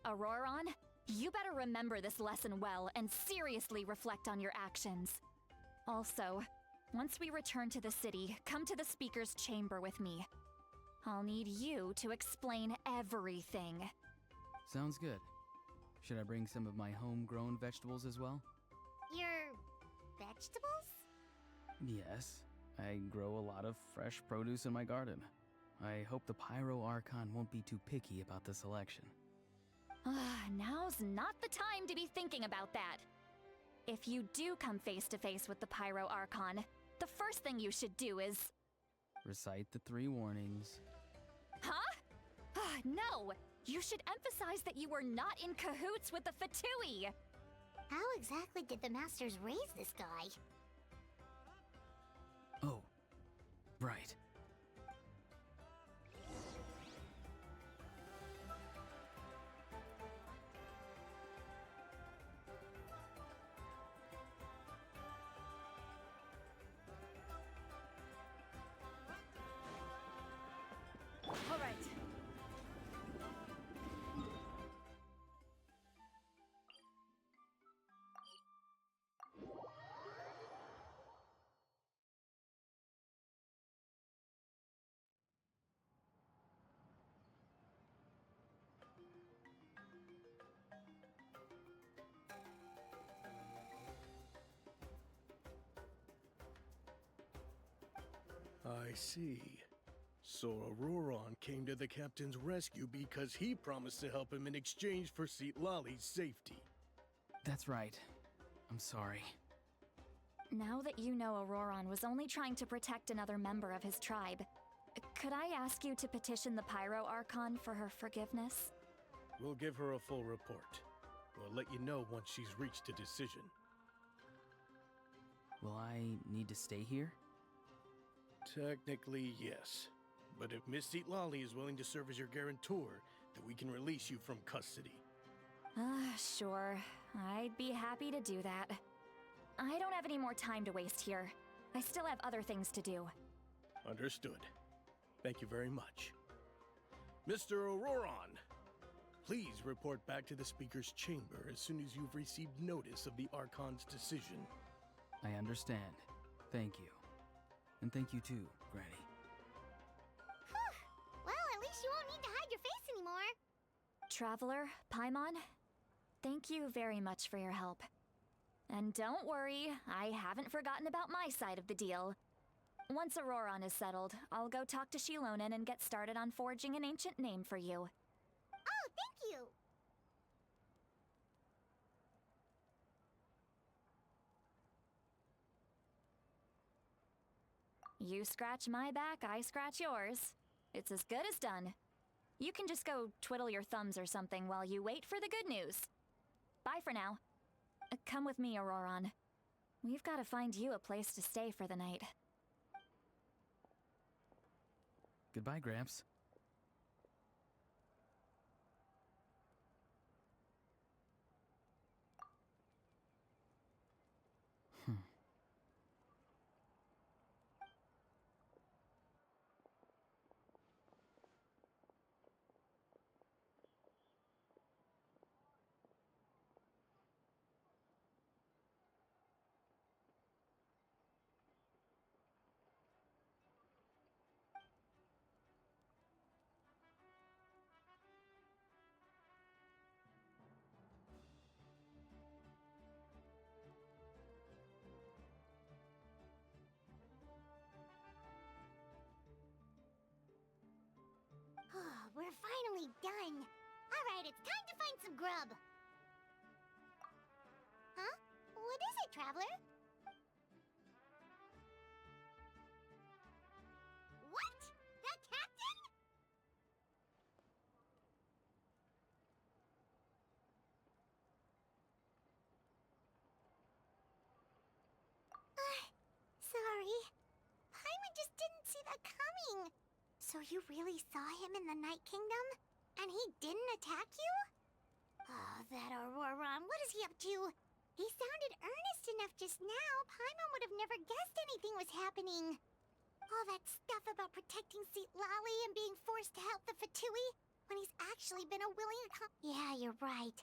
Auroron, you better remember this lesson well and seriously reflect on your actions. Also, once we return to the city, come to the speaker's chamber with me. I'll need you to explain everything. Sounds good. Should I bring some of my homegrown vegetables as well? Your vegetables? Yes. I grow a lot of fresh produce in my garden. I hope the Pyro Archon won't be too picky about the selection. Now's not the time to be thinking about that. If you do come face to face with the Pyro Archon, the first thing you should do is... Recite the 3 warnings. Huh? No! You should emphasize that you were not in cahoots with the Fatui! How exactly did the Masters raise this guy? Oh, right. All right. I see. So Auroron came to the captain's rescue because he promised to help him in exchange for Lali's safety. That's right. I'm sorry. Now that you know Auroron was only trying to protect another member of his tribe, could I ask you to petition the Pyro Archon for her forgiveness? We'll give her a full report. We'll let you know once she's reached a decision. Will I need to stay here? Technically, yes. But if Miss Lali is willing to serve as your guarantor, then we can release you from custody. Sure. I'd be happy to do that. I don't have any more time to waste here. I still have other things to do. Understood. Thank you very much. Mr. Auroron, please report back to the Speaker's chamber as soon as you've received notice of the Archon's decision. I understand. Thank you. And thank you too, Granny. Well, at least you won't need to hide your face anymore. Traveler, Paimon, thank you very much for your help. And don't worry, I haven't forgotten about my side of the deal. Once Auroron is settled, I'll go talk to Shilonen and get started on forging an ancient name for you. Oh, thank you! You scratch my back, I scratch yours. It's as good as done. You can just go twiddle your thumbs or something while you wait for the good news. Bye for now. Come with me, Auroron. We've got to find you a place to stay for the night. Goodbye, Gramps. We're finally done. All right, it's time to find some grub. Huh? What is it, Traveler? What? The captain? Sorry. Paimon just didn't see that coming. So you really saw him in the Night Kingdom? And he didn't attack you? Oh, that Auroron, what is he up to? He sounded earnest enough just now. Paimon would have never guessed anything was happening. All that stuff about protecting Seat Lally and being forced to help the Fatui, when he's actually been a willing Yeah, you're right.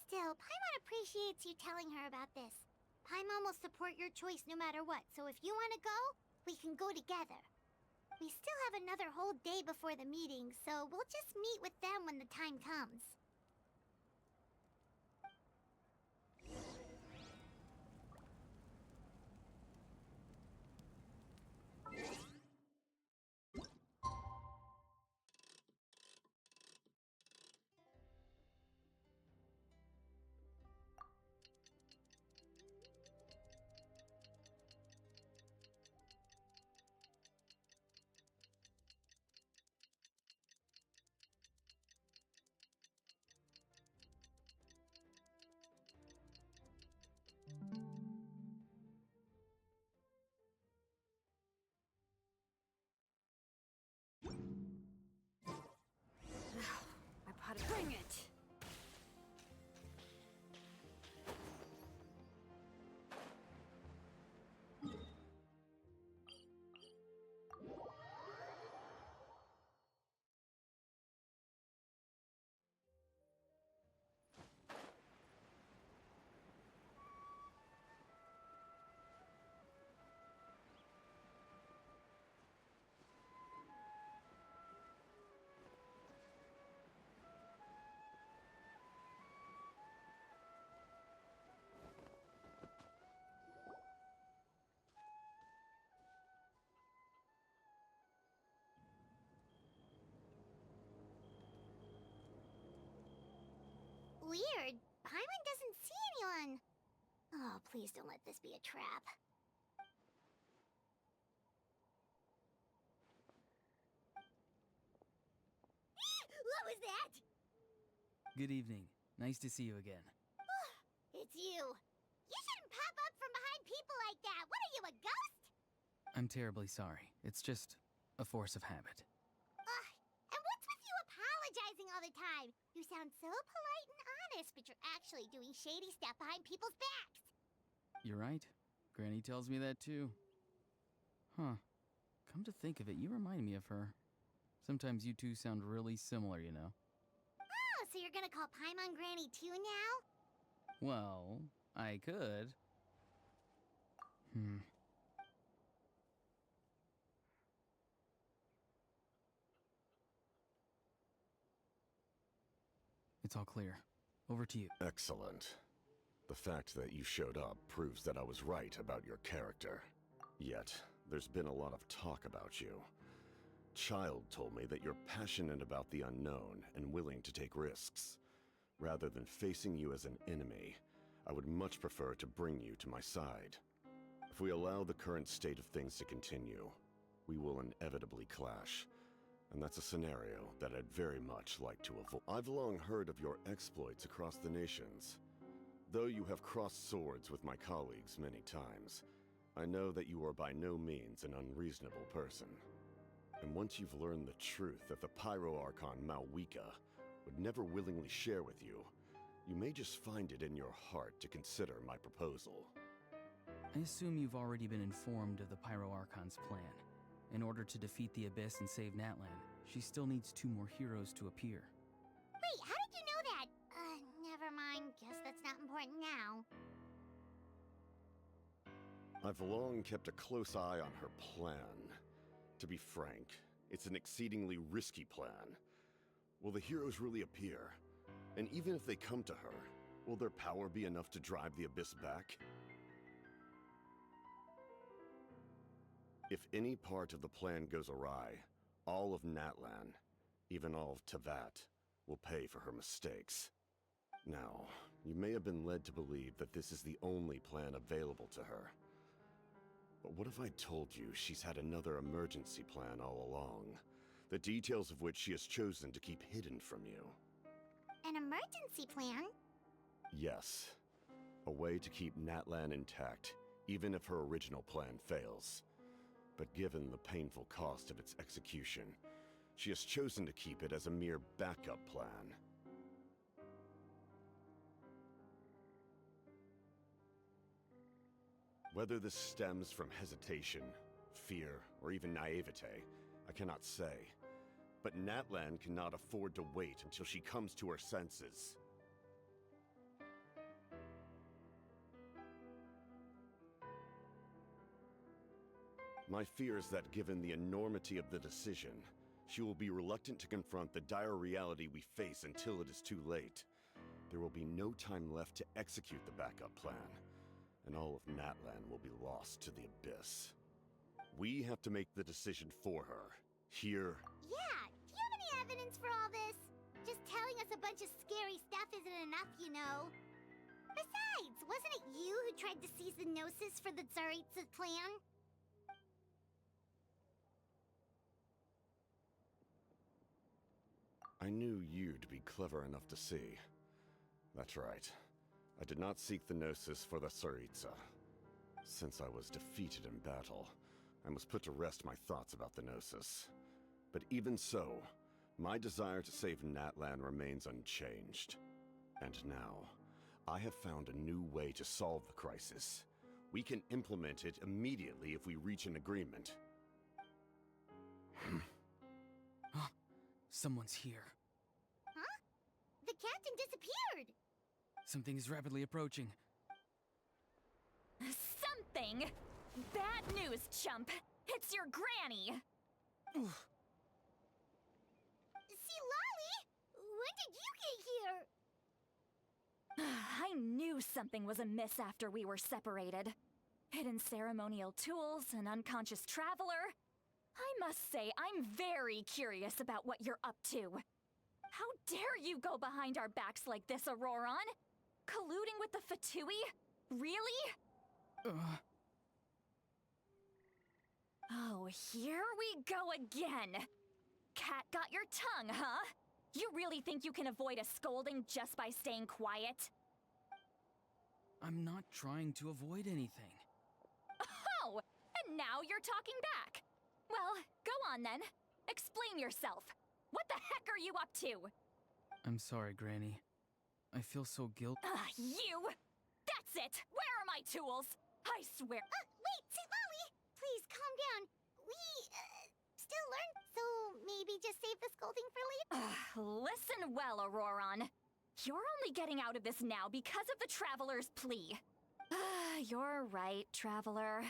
Still, Paimon appreciates you telling her about this. Paimon will support your choice no matter what, so if you want to go, we can go together. We still have another whole day before the meeting, so we'll just meet with them when the time comes. My pot. Bring it! Weird. Paimon doesn't see anyone. Oh, please don't let this be a trap. What was that? Good evening. Nice to see you again. It's you. You shouldn't pop up from behind people like that. What are you, a ghost? I'm terribly sorry. It's just a force of habit. And what's with you apologizing all the time? You sound so polite and honest, but you're actually doing shady stuff behind people's backs. You're right. Granny tells me that too. Huh. Come to think of it, you remind me of her. Sometimes you two sound really similar, you know. Oh, so you're gonna call Paimon Granny too now? Well, I could. It's all clear. Over to you. Excellent. The fact that you showed up proves that I was right about your character. Yet, there's been a lot of talk about you. Child told me that you're passionate about the unknown and willing to take risks. Rather than facing you as an enemy, I would much prefer to bring you to my side. If we allow the current state of things to continue, we will inevitably clash. And that's a scenario that I'd very much like to avoid. I've long heard of your exploits across the nations. Though you have crossed swords with my colleagues many times, I know that you are by no means an unreasonable person. And once you've learned the truth that the Pyro Archon Malwika would never willingly share with you, you may just find it in your heart to consider my proposal. I assume you've already been informed of the Pyro Archon's plan. In order to defeat the Abyss and save Natlan, she still needs 2 more heroes to appear. Wait, how did you know that? Never mind. Guess that's not important now. I've long kept a close eye on her plan. To be frank, it's an exceedingly risky plan. Will the heroes really appear? And even if they come to her, will their power be enough to drive the Abyss back? If any part of the plan goes awry, all of Natlan, even all of Teyvat, will pay for her mistakes. Now, you may have been led to believe that this is the only plan available to her. But what if I told you she's had another emergency plan all along, the details of which she has chosen to keep hidden from you? An emergency plan? Yes. A way to keep Natlan intact, even if her original plan fails. But given the painful cost of its execution, she has chosen to keep it as a mere backup plan. Whether this stems from hesitation, fear, or even naivete, I cannot say. But Natlan cannot afford to wait until she comes to her senses. My fear is that given the enormity of the decision, she will be reluctant to confront the dire reality we face until it is too late. There will be no time left to execute the backup plan, and all of Natlan will be lost to the abyss. We have to make the decision for her. Here. Yeah, do you have any evidence for all this? Just telling us a bunch of scary stuff isn't enough, you know. Besides, wasn't it you who tried to seize the Gnosis for the Tsaritsa clan? I knew you'd be clever enough to see. That's right. I did not seek the Gnosis for the Tsaritsa. Since I was defeated in battle, I must put to rest my thoughts about the Gnosis. But even so, my desire to save Natlan remains unchanged. And now, I have found a new way to solve the crisis. We can implement it immediately if we reach an agreement. Someone's here. Huh? The captain disappeared! Something is rapidly approaching. Something? Bad news, chump! It's your granny! See, Lolly! When did you get here? I knew something was amiss after we were separated. Hidden ceremonial tools, an unconscious traveler. I must say, I'm very curious about what you're up to. How dare you go behind our backs like this, Auroron? Colluding with the Fatui? Really? Oh, here we go again. Cat got your tongue, huh? You really think you can avoid a scolding just by staying quiet? I'm not trying to avoid anything. Oh, and now you're talking back. Well, go on then. Explain yourself. What the heck are you up to? I'm sorry, Granny. I feel so guilty. You! That's it! Where are my tools? I swear. Wait, see, Lolly! Please, calm down. We, still learn, so maybe just save the scolding for later? Listen well, Auroron. You're only getting out of this now because of the Traveler's plea. You're right, Traveler.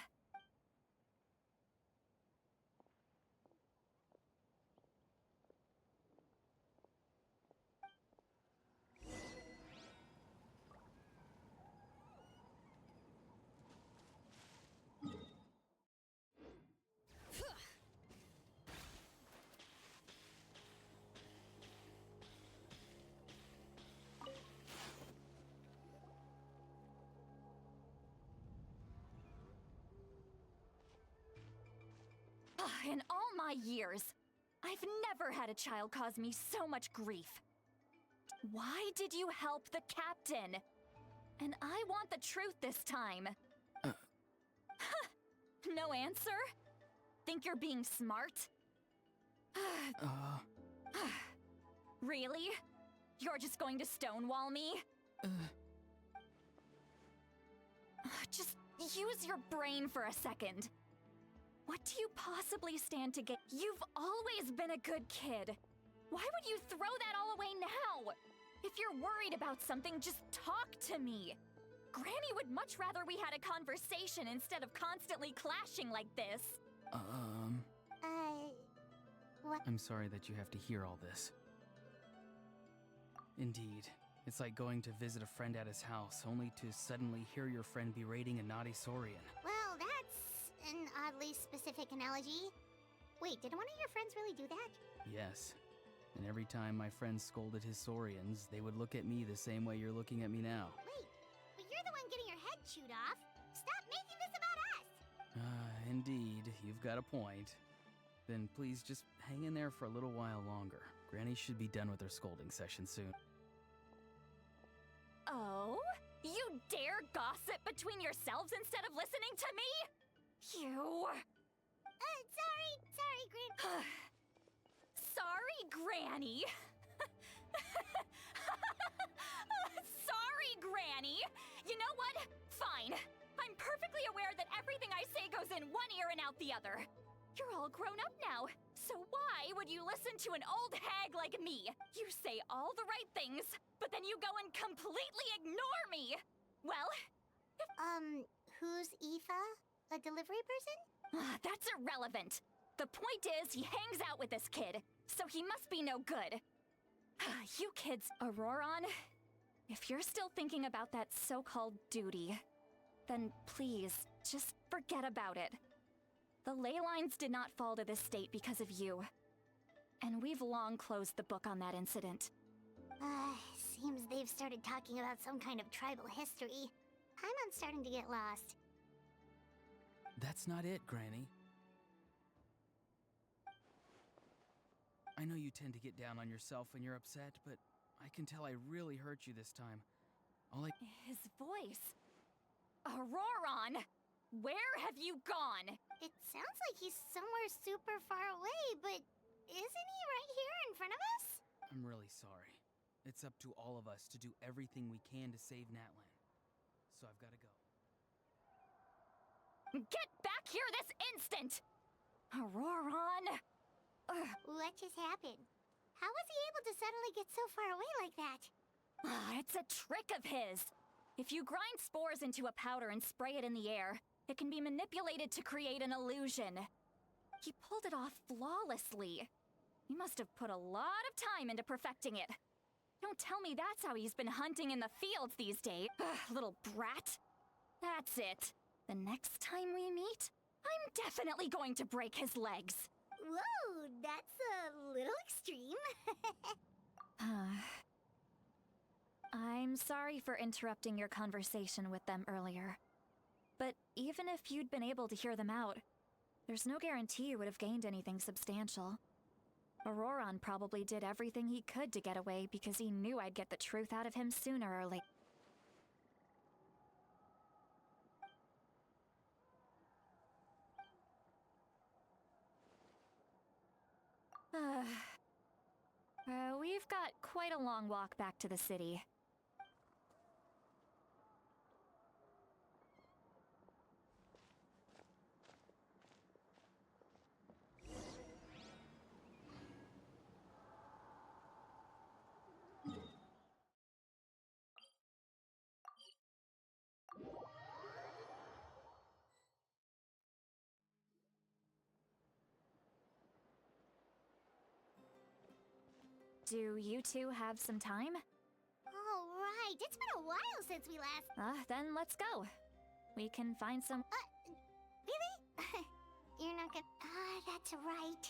In all my years, I've never had a child cause me so much grief. Why did you help the captain? And I want the truth this time. No answer? Think you're being smart? Really? You're just going to stonewall me? Just use your brain for a second. What do you possibly stand to gain? You've always been a good kid. Why would you throw that all away now? If you're worried about something, just talk to me. Granny would much rather we had a conversation instead of constantly clashing like this. What? I'm sorry that you have to hear all this. Indeed. It's like going to visit a friend at his house, only to suddenly hear your friend berating a naughty Saurian. Well, that's an oddly specific analogy. Wait, did one of your friends really do that? Yes. And every time my friend scolded his Saurians, they would look at me the same way you're looking at me now. Wait, but you're the one getting your head chewed off. Stop making this about us! Indeed, you've got a point. Then please just hang in there for a little while longer. Granny should be done with her scolding session soon. Oh? You dare gossip between yourselves instead of listening to me? You... Sorry, Gran... Sorry, Granny. Sorry, Granny. You know what? Fine. I'm perfectly aware that everything I say goes in one ear and out the other. You're all grown up now, so why would you listen to an old hag like me? You say all the right things, but then you go and completely ignore me! Well, Who's Aoife? A delivery person? that's irrelevant. The point is, he hangs out with this kid, so he must be no good. You kids, Auroron, if you're still thinking about that so-called duty, then please, just forget about it. The ley lines did not fall to this state because of you. And we've long closed the book on that incident. Seems they've started talking about some kind of tribal history. I'm starting to get lost. That's not it, Granny. I know you tend to get down on yourself when you're upset, but I can tell I really hurt you this time. His voice. Auroron! Where have you gone? It sounds like he's somewhere super far away, but isn't he right here in front of us? I'm really sorry. It's up to all of us to do everything we can to save Natlan. So I've got to go. Get back here this instant! Auroron! What just happened? How was he able to suddenly get so far away like that? It's a trick of his. If you grind spores into a powder and spray it in the air, it can be manipulated to create an illusion. He pulled it off flawlessly. He must have put a lot of time into perfecting it. Don't tell me that's how he's been hunting in the fields these days. Little brat. That's it. The next time we meet, I'm definitely going to break his legs. Whoa, that's a little extreme. I'm sorry for interrupting your conversation with them earlier. But even if you'd been able to hear them out, there's no guarantee you would have gained anything substantial. Auroron probably did everything he could to get away because he knew I'd get the truth out of him sooner or later. We've got quite a long walk back to the city. Do you two have some time? All right, it's been a while since we last... Then let's go. We can find some... Really? You're not gonna... that's right.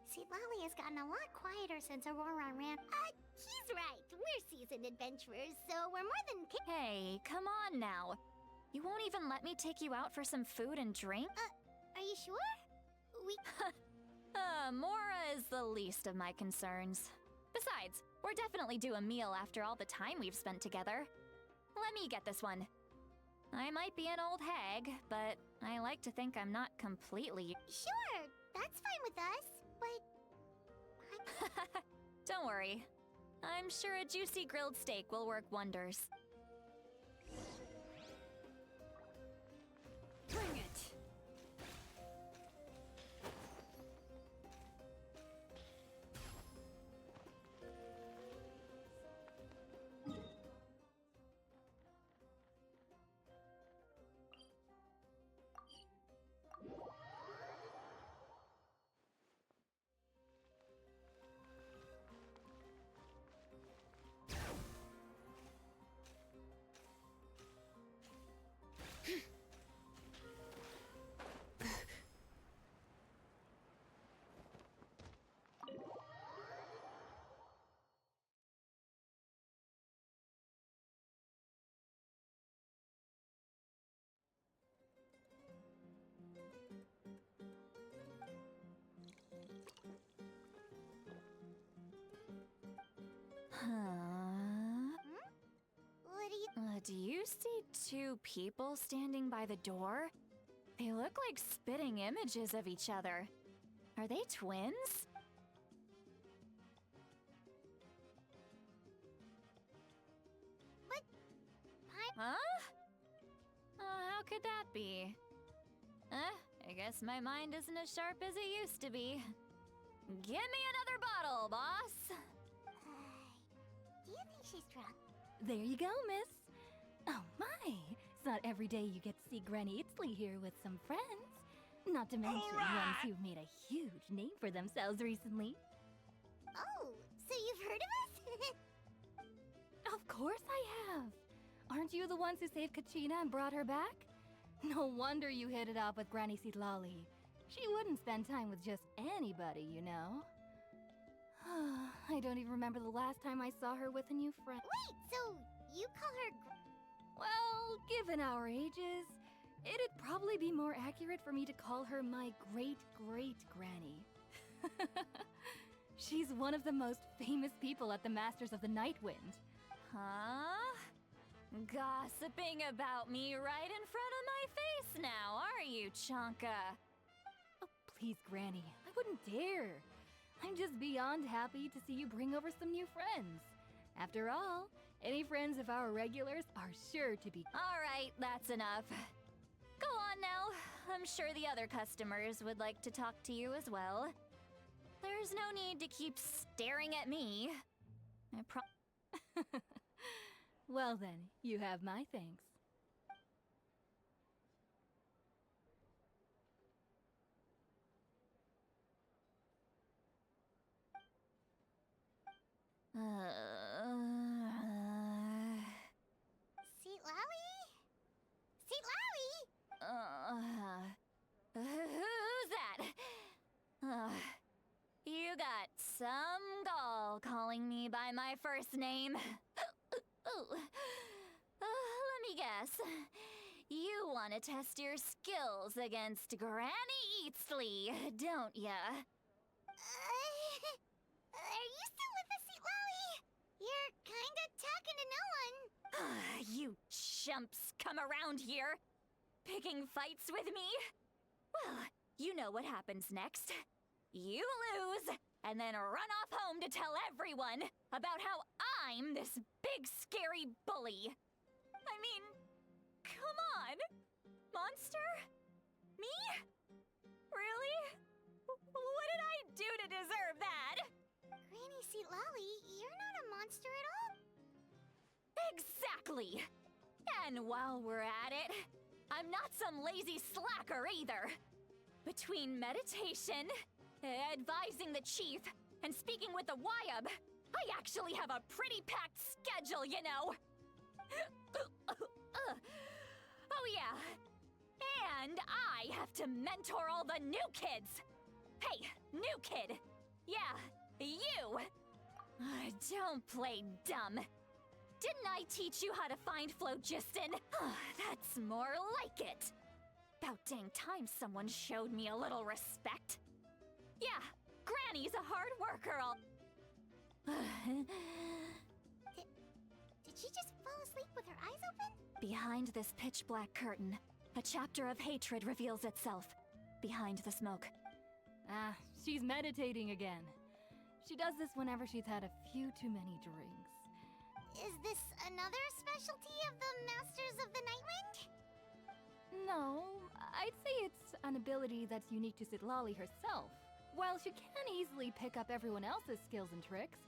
See, Lolly has gotten a lot quieter since Aurora ran... he's right. We're seasoned adventurers, so we're more than... Hey, come on now. You won't even let me take you out for some food and drink? Are you sure? We... Mora is the least of my concerns. Besides, we're definitely due a meal after all the time we've spent together. Let me get this one. I might be an old hag, but I like to think I'm not completely... Sure, that's fine with us, but... Don't worry. I'm sure a juicy grilled steak will work wonders. Bring it! What do you... Do you see two people standing by the door? They look like spitting images of each other. Are they twins? What? Huh? How could that be? I guess my mind isn't as sharp as it used to be. Give me another bottle, boss! Do you think she's drunk? There you go, miss. Oh my, it's not every day you get to see Granny Itzley here with some friends. Not to mention ones who've made a huge name for themselves recently. Oh, so you've heard of us? Of course I have. Aren't you the ones who saved Kachina and brought her back? No wonder you hit it off with Granny Sitlali. She wouldn't spend time with just anybody, you know. I don't even remember the last time I saw her with a new friend. Wait, so you call her... Well, given our ages, it'd probably be more accurate for me to call her my great-great-granny. She's one of the most famous people at the Masters of the Nightwind. Huh? Gossiping about me right in front of my face now, are you, Chonka? Oh, please, Granny, I wouldn't dare. I'm just beyond happy to see you bring over some new friends. After all, any friends of our regulars are sure to be... All right, that's enough. Go on now. I'm sure the other customers would like to talk to you as well. There's no need to keep staring at me. Well then, you have my thanks. Seatlawi? Seatlawi? Who's that? You got some gall calling me by my first name. Let me guess. You want to test your skills against Granny Eatsley, don't ya? Are you still with us, Seatlawi? You're kinda talking to no one. You chumps come around here, picking fights with me? Well, you know what happens next. You lose, and then run off home to tell everyone about how I'm this big scary bully. I mean, come on. Monster? Me? Really? What did I do to deserve that? Granny Seatlawi, you're not a monster at all. Exactly! And while we're at it, I'm not some lazy slacker either. Between meditation, advising the chief, and speaking with the Wyab, I actually have a pretty packed schedule, you know! Oh yeah, and I have to mentor all the new kids! Hey, new kid! Yeah, you! Don't play dumb. Didn't I teach you how to find Phlogiston? That's more like it. About dang time someone showed me a little respect. Yeah, Granny's a hard worker, Did she just fall asleep with her eyes open? Behind this pitch-black curtain, a chapter of hatred reveals itself. Behind the smoke. Ah, she's meditating again. She does this whenever she's had a few too many drinks. Is this another specialty of the Masters of the Nightwind? No, I'd say it's an ability that's unique to Sitlali herself. While she can easily pick up everyone else's skills and tricks,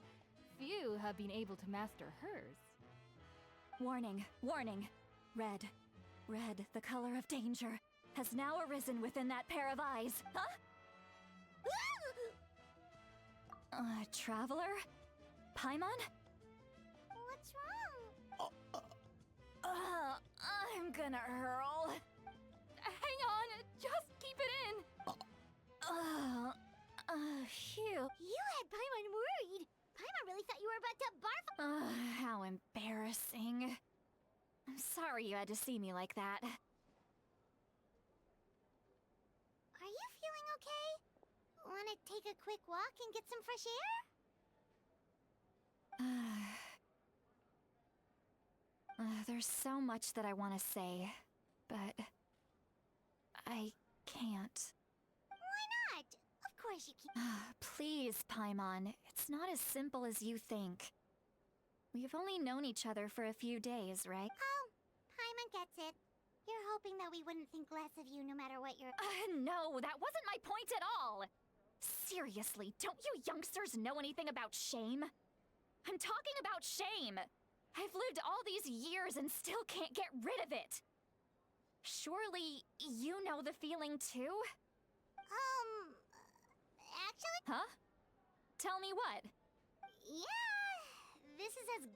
few have been able to master hers. Warning, warning. Red. Red, the color of danger, has now arisen within that pair of eyes. Huh? Traveler? Paimon? What's wrong? I'm gonna hurl. Hang on, just keep it in. Phew. You had Paimon worried. Paimon really thought you were about to barf. How embarrassing. I'm sorry you had to see me like that. Are you feeling okay? Wanna take a quick walk and get some fresh air? There's so much that I want to say, but I can't. Why not? Of course you can. Please, Paimon. It's not as simple as you think. We've only known each other for a few days, right? Oh, Paimon gets it. You're hoping that we wouldn't think less of you no matter what your... No, that wasn't my point at all! Seriously, don't you youngsters know anything about shame? I'm talking about shame! I've lived all these years and still can't get rid of it! Surely, you know the feeling too? Actually... Huh? Tell me what? Yeah, this is as...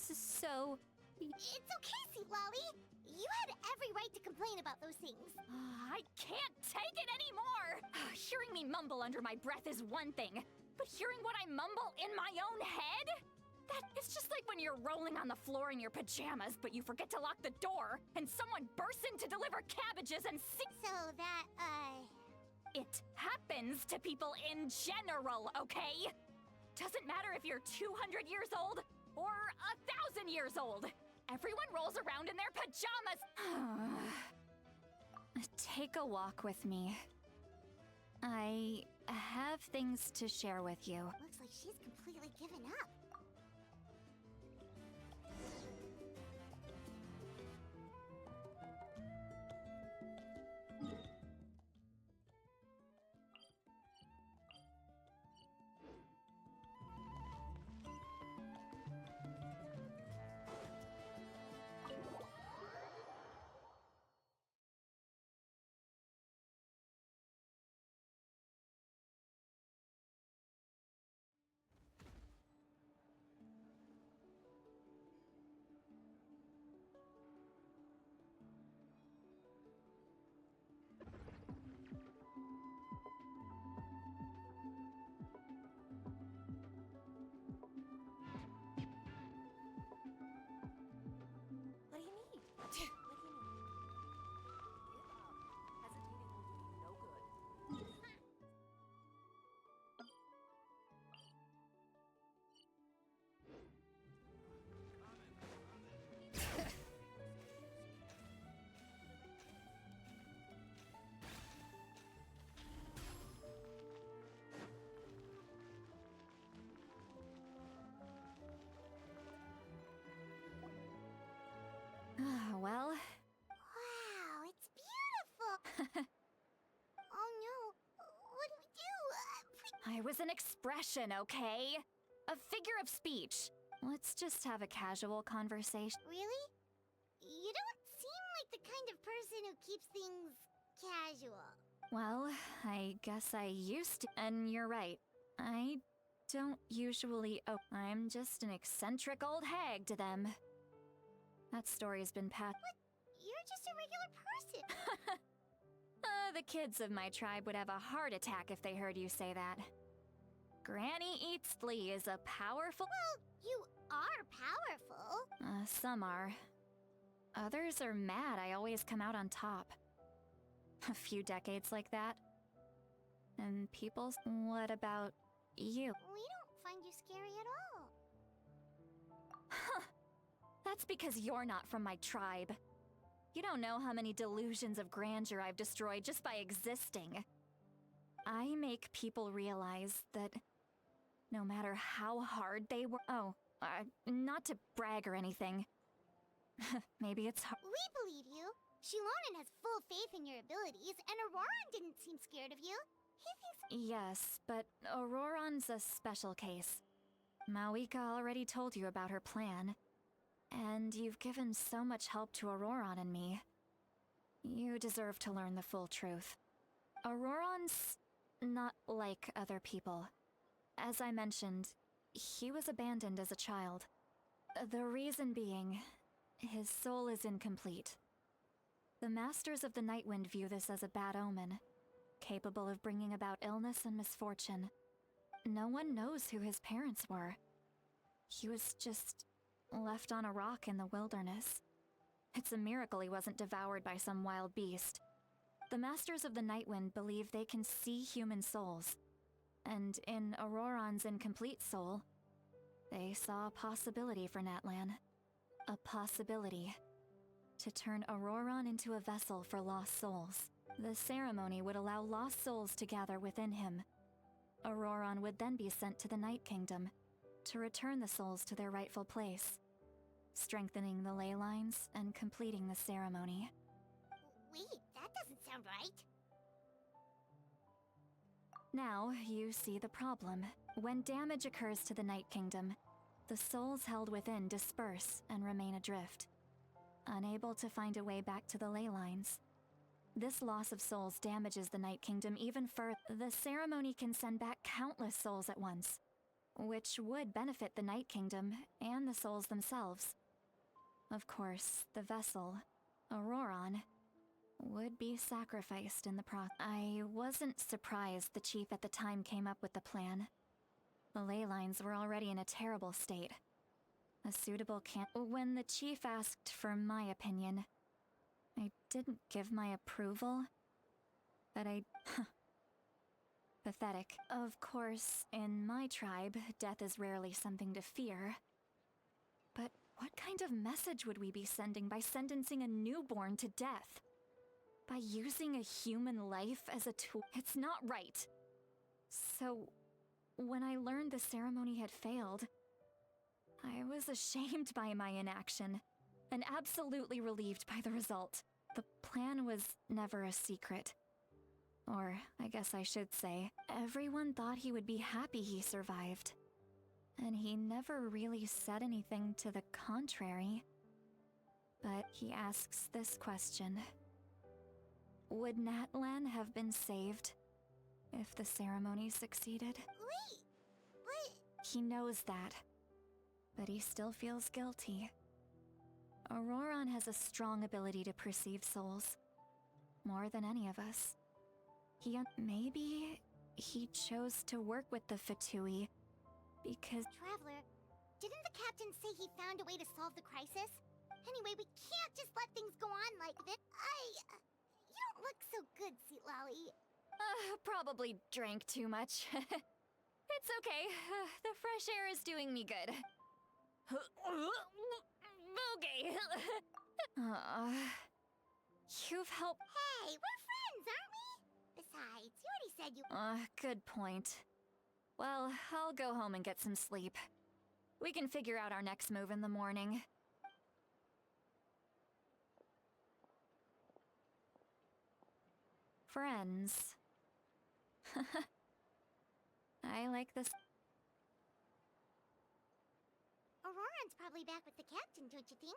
So... It's okay, Sweet Lolly. You had every right to complain about those things. I can't take it anymore! Hearing me mumble under my breath is one thing, but hearing what I mumble in my own head? It's just like when you're rolling on the floor in your pajamas, but you forget to lock the door, and someone bursts in to deliver cabbages and So that, It happens to people in general, okay? Doesn't matter if you're 200 years old or 1,000 years old. Everyone rolls around in their pajamas. Take a walk with me. I have things to share with you. Looks like she's completely given up. Well... Wow, it's beautiful! Oh no, what do we do? I was an expression, okay? A figure of speech. Let's just have a casual conversation. Really? You don't seem like the kind of person who keeps things casual. Well, I guess I used to. And you're right. I don't usually. Oh, I'm just an eccentric old hag to them. That story's been passed. What? You're just a regular person. The kids of my tribe would have a heart attack if they heard you say that. Granny Eatsley is a powerful. Well, you are powerful. Some are. Others are mad I always come out on top. A few decades like that. And people. What about you? We don't find you scary at all. Huh. That's because you're not from my tribe. You don't know how many delusions of grandeur I've destroyed just by existing. I make people realize that no matter how hard they work. Oh, not to brag or anything. Maybe it's hard. We believe you. Shilonen has full faith in your abilities, and Auroran didn't seem scared of you. He thinks... Yes, but Auroran's a special case. Mawika already told you about her plan. And you've given so much help to Auroran and me. You deserve to learn the full truth. Auroran's not like other people. As I mentioned, he was abandoned as a child. The reason being, his soul is incomplete. The Masters of the Nightwind view this as a bad omen, capable of bringing about illness and misfortune. No one knows who his parents were. He was just left on a rock in the wilderness. It's a miracle he wasn't devoured by some wild beast. The Masters of the Nightwind believe they can see human souls. And in Auroran's incomplete soul, they saw a possibility for Natlan. A possibility. to turn Auroron into a vessel for lost souls. The ceremony would allow lost souls to gather within him. Auroron would then be sent to the Night Kingdom to return the souls to their rightful place, strengthening the ley lines and completing the ceremony. Wait, that doesn't sound right. Now, you see the problem. When damage occurs to the Night Kingdom, the souls held within disperse and remain adrift, unable to find a way back to the ley lines. This loss of souls damages the Night Kingdom even further. The ceremony can send back countless souls at once, which would benefit the Night Kingdom and the souls themselves. Of course, the vessel, Auroron, would be sacrificed in the process. I wasn't surprised the chief at the time came up with the plan. The ley lines were already in a terrible state. A suitable camp. When the chief asked for my opinion, I didn't give my approval, but pathetic. Of course, in my tribe, death is rarely something to fear. But what kind of message would we be sending by sentencing a newborn to death? By using a human life as a tool? It's not right. So, when I learned the ceremony had failed, I was ashamed by my inaction, and absolutely relieved by the result. The plan was never a secret. Or, I guess I should say, everyone thought he would be happy he survived. And he never really said anything to the contrary. But he asks this question. Would Natlan have been saved if the ceremony succeeded? Wait, but... He knows that, but he still feels guilty. Auroron has a strong ability to perceive souls, more than any of us. Maybe he chose to work with the Fatui because... Traveler, didn't the captain say he found a way to solve the crisis? Anyway, we can't just let things go on like this. You don't look so good, Seatlolly. Probably drank too much. It's okay. The fresh air is doing me good. Okay. You've helped... Hey, we're friends, aren't we? Besides, you already said you... Good point. Well, I'll go home and get some sleep. We can figure out our next move in the morning. Friends. I like this. Auroron's probably back with the captain, don't you think?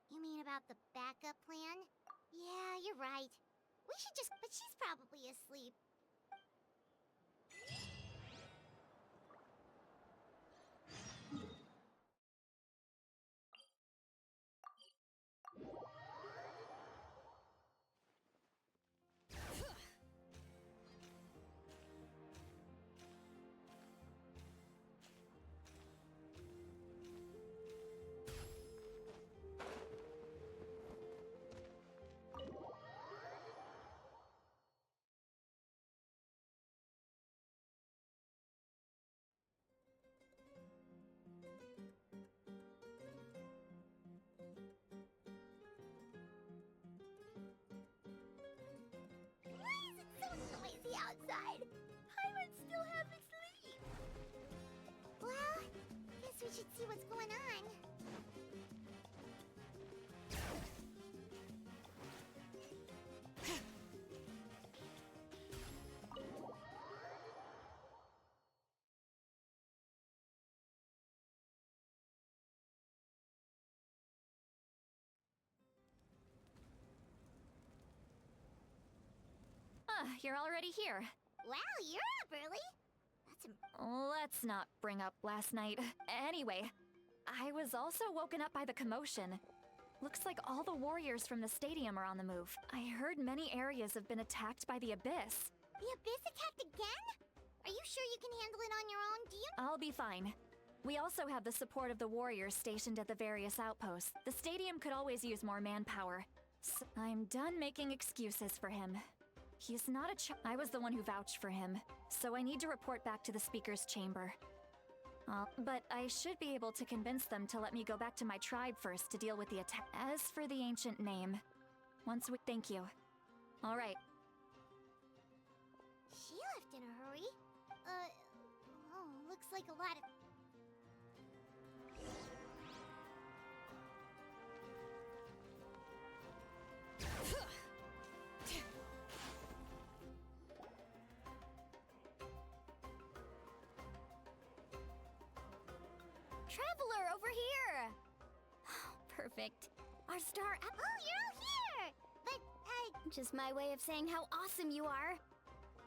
You mean about the backup plan? Yeah, you're right. We should just... But she's probably asleep. Outside. Paimon still half asleep. Well, guess we should see what's going on. You're already here. Wow, you're up early. Let's not bring up last night. Anyway, I was also woken up by the commotion. Looks like all the warriors from the stadium are on the move. I heard many areas have been attacked by the Abyss. The Abyss attacked again? Are you sure you can handle it on your own? Do you... I'll be fine. We also have the support of the warriors stationed at the various outposts. The stadium could always use more manpower. So I'm done making excuses for him. He's not I was the one who vouched for him, so I need to report back to the speaker's chamber. But I should be able to convince them to let me go back to my tribe first to deal with the attack. As for the ancient name, thank you. All right. She left in a hurry. Looks like a lot of... Traveler, over here! Perfect. Our star... Oh, you're all here! But, Just my way of saying how awesome you are.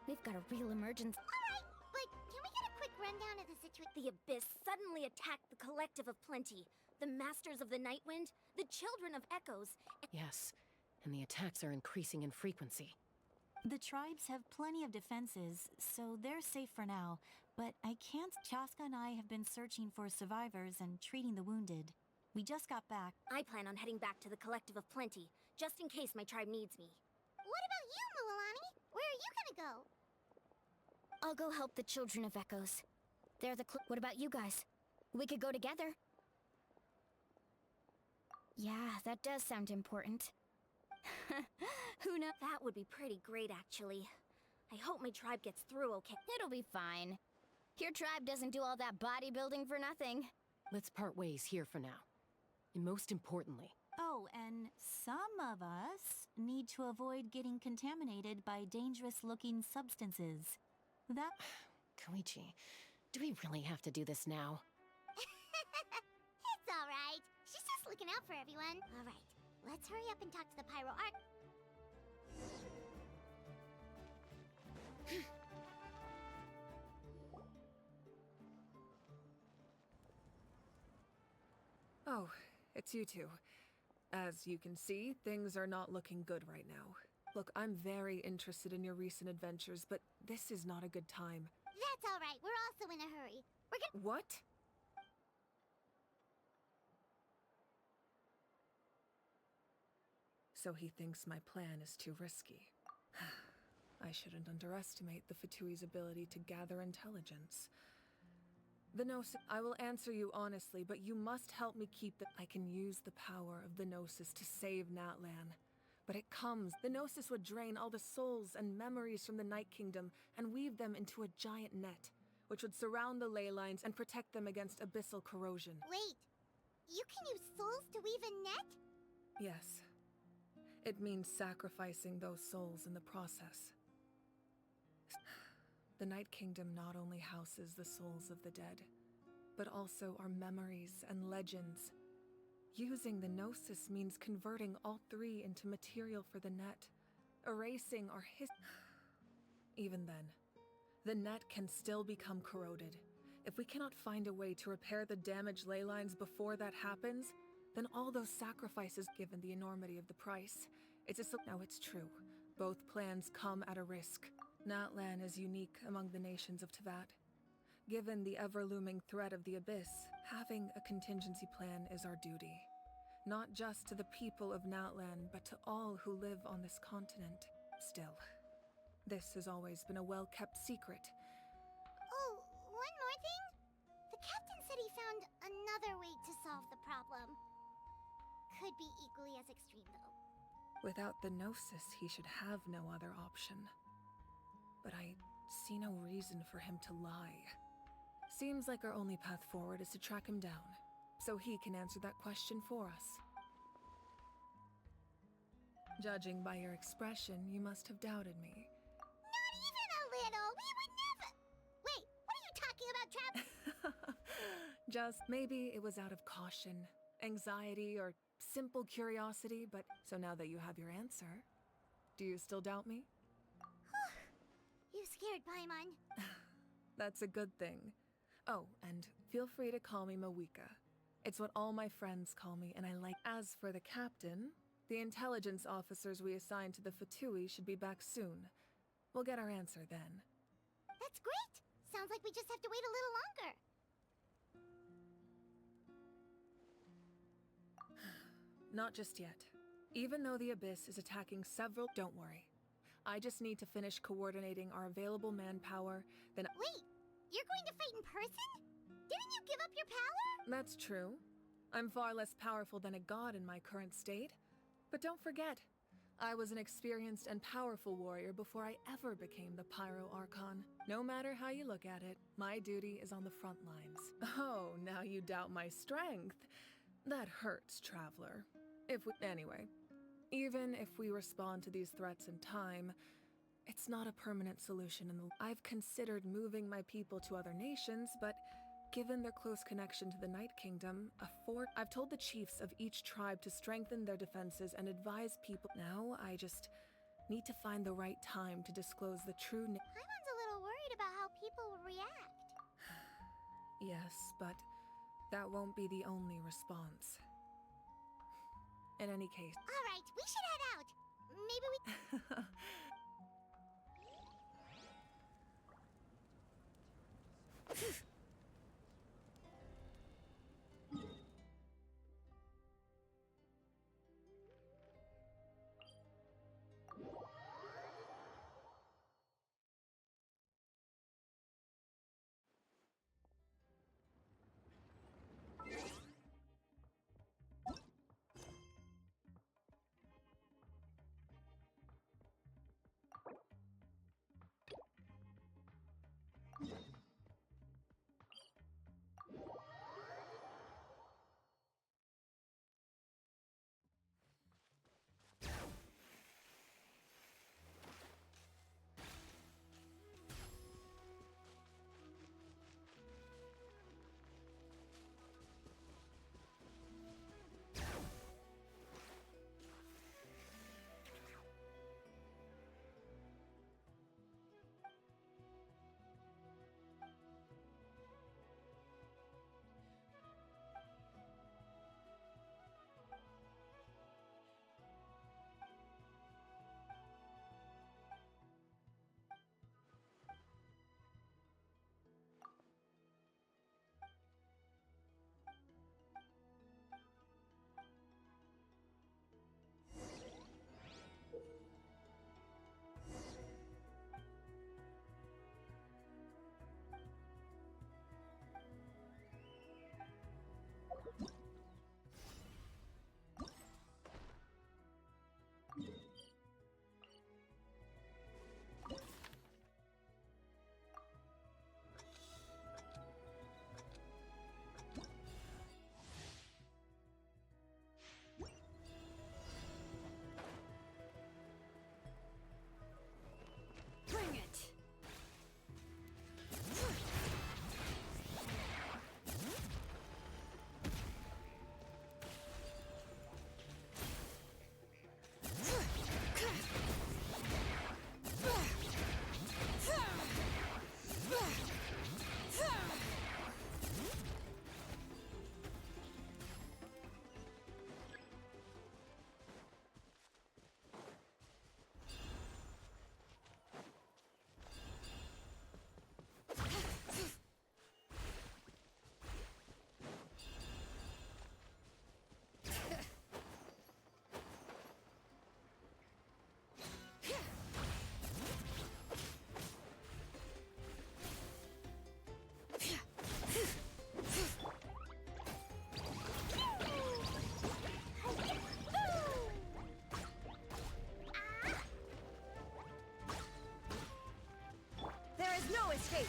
We've got a real emergency. alright, but can we get a quick rundown of the situation? The Abyss suddenly attacked the Collective of Plenty, the Masters of the Nightwind, the Children of Echoes. Yes, and the attacks are increasing in frequency. The tribes have plenty of defenses, so they're safe for now. But I can't. Chaska and I have been searching for survivors and treating the wounded. We just got back. I plan on heading back to the Collective of Plenty, just in case my tribe needs me. What about you, Mulalani? Where are you gonna go? I'll go help the Children of Echoes. They're the what about you guys? We could go together. Yeah, that does sound important. Who knows? That would be pretty great, actually. I hope my tribe gets through okay. It'll be fine. Your tribe doesn't do all that bodybuilding for nothing. Let's part ways here for now. And most importantly... Oh, and some of us need to avoid getting contaminated by dangerous-looking substances. That... Koichi, do we really have to do this now? It's alright. She's just looking out for everyone. Alright, let's hurry up and talk to the Pyro Arc. Oh, it's you two. As you can see, things are not looking good right now. Look, I'm very interested in your recent adventures, but this is not a good time. That's alright, we're also in a hurry. We're gonna— What? So he thinks my plan is too risky. I shouldn't underestimate the Fatui's ability to gather intelligence. The Gnosis— I will answer you honestly, but you must help me keep the— I can use the power of the Gnosis to save Natlan. But it comes— the Gnosis would drain all the souls and memories from the Night Kingdom and weave them into a giant net, which would surround the ley lines and protect them against abyssal corrosion. Wait, you can use souls to weave a net? Yes. It means sacrificing those souls in the process. The Night Kingdom not only houses the souls of the dead, but also our memories and legends. Using the Gnosis means converting all three into material for the net, erasing our Even then, the net can still become corroded. If we cannot find a way to repair the damaged ley lines before that happens, then all those sacrifices, given the enormity of the price, now it's true. Both plans come at a risk. Natlan is unique among the nations of Teyvat. Given the ever-looming threat of the Abyss, having a contingency plan is our duty. Not just to the people of Natlan, but to all who live on this continent. Still, this has always been a well-kept secret. Oh, one more thing? The captain said he found another way to solve the problem. Could be equally as extreme, though. Without the Gnosis, he should have no other option. But I see no reason for him to lie. Seems like our only path forward is to track him down, so he can answer that question for us. Judging by your expression, you must have doubted me. Not even a little! We would never— Wait, what are you talking about, Trap? Just maybe it was out of caution, anxiety, or simple curiosity, but so now that you have your answer, do you still doubt me? You scared Paimon. That's a good thing. Oh, and feel free to call me Mawika. It's what all my friends call me, and I like— As for the captain, the intelligence officers we assigned to the Fatui should be back soon. We'll get our answer then. That's great! Sounds like we just have to wait a little longer. Not just yet. Even though the Abyss is attacking several— Don't worry. I just need to finish coordinating our available manpower, then— Wait! You're going to fight in person? Didn't you give up your power? That's true. I'm far less powerful than a god in my current state. But don't forget, I was an experienced and powerful warrior before I ever became the Pyro Archon. No matter how you look at it, my duty is on the front lines. Oh, now you doubt my strength. That hurts, Traveler. Anyway, even if we respond to these threats in time, it's not a permanent solution I've considered moving my people to other nations, but given their close connection to the Night Kingdom, I've told the chiefs of each tribe to strengthen their defenses and advise people. Now, I just need to find the right time to disclose the true Paimon's a little worried about how people will react. Yes, but that won't be the only response. In any case... Alright, we should head out. Maybe we... Bring it! There is no escape!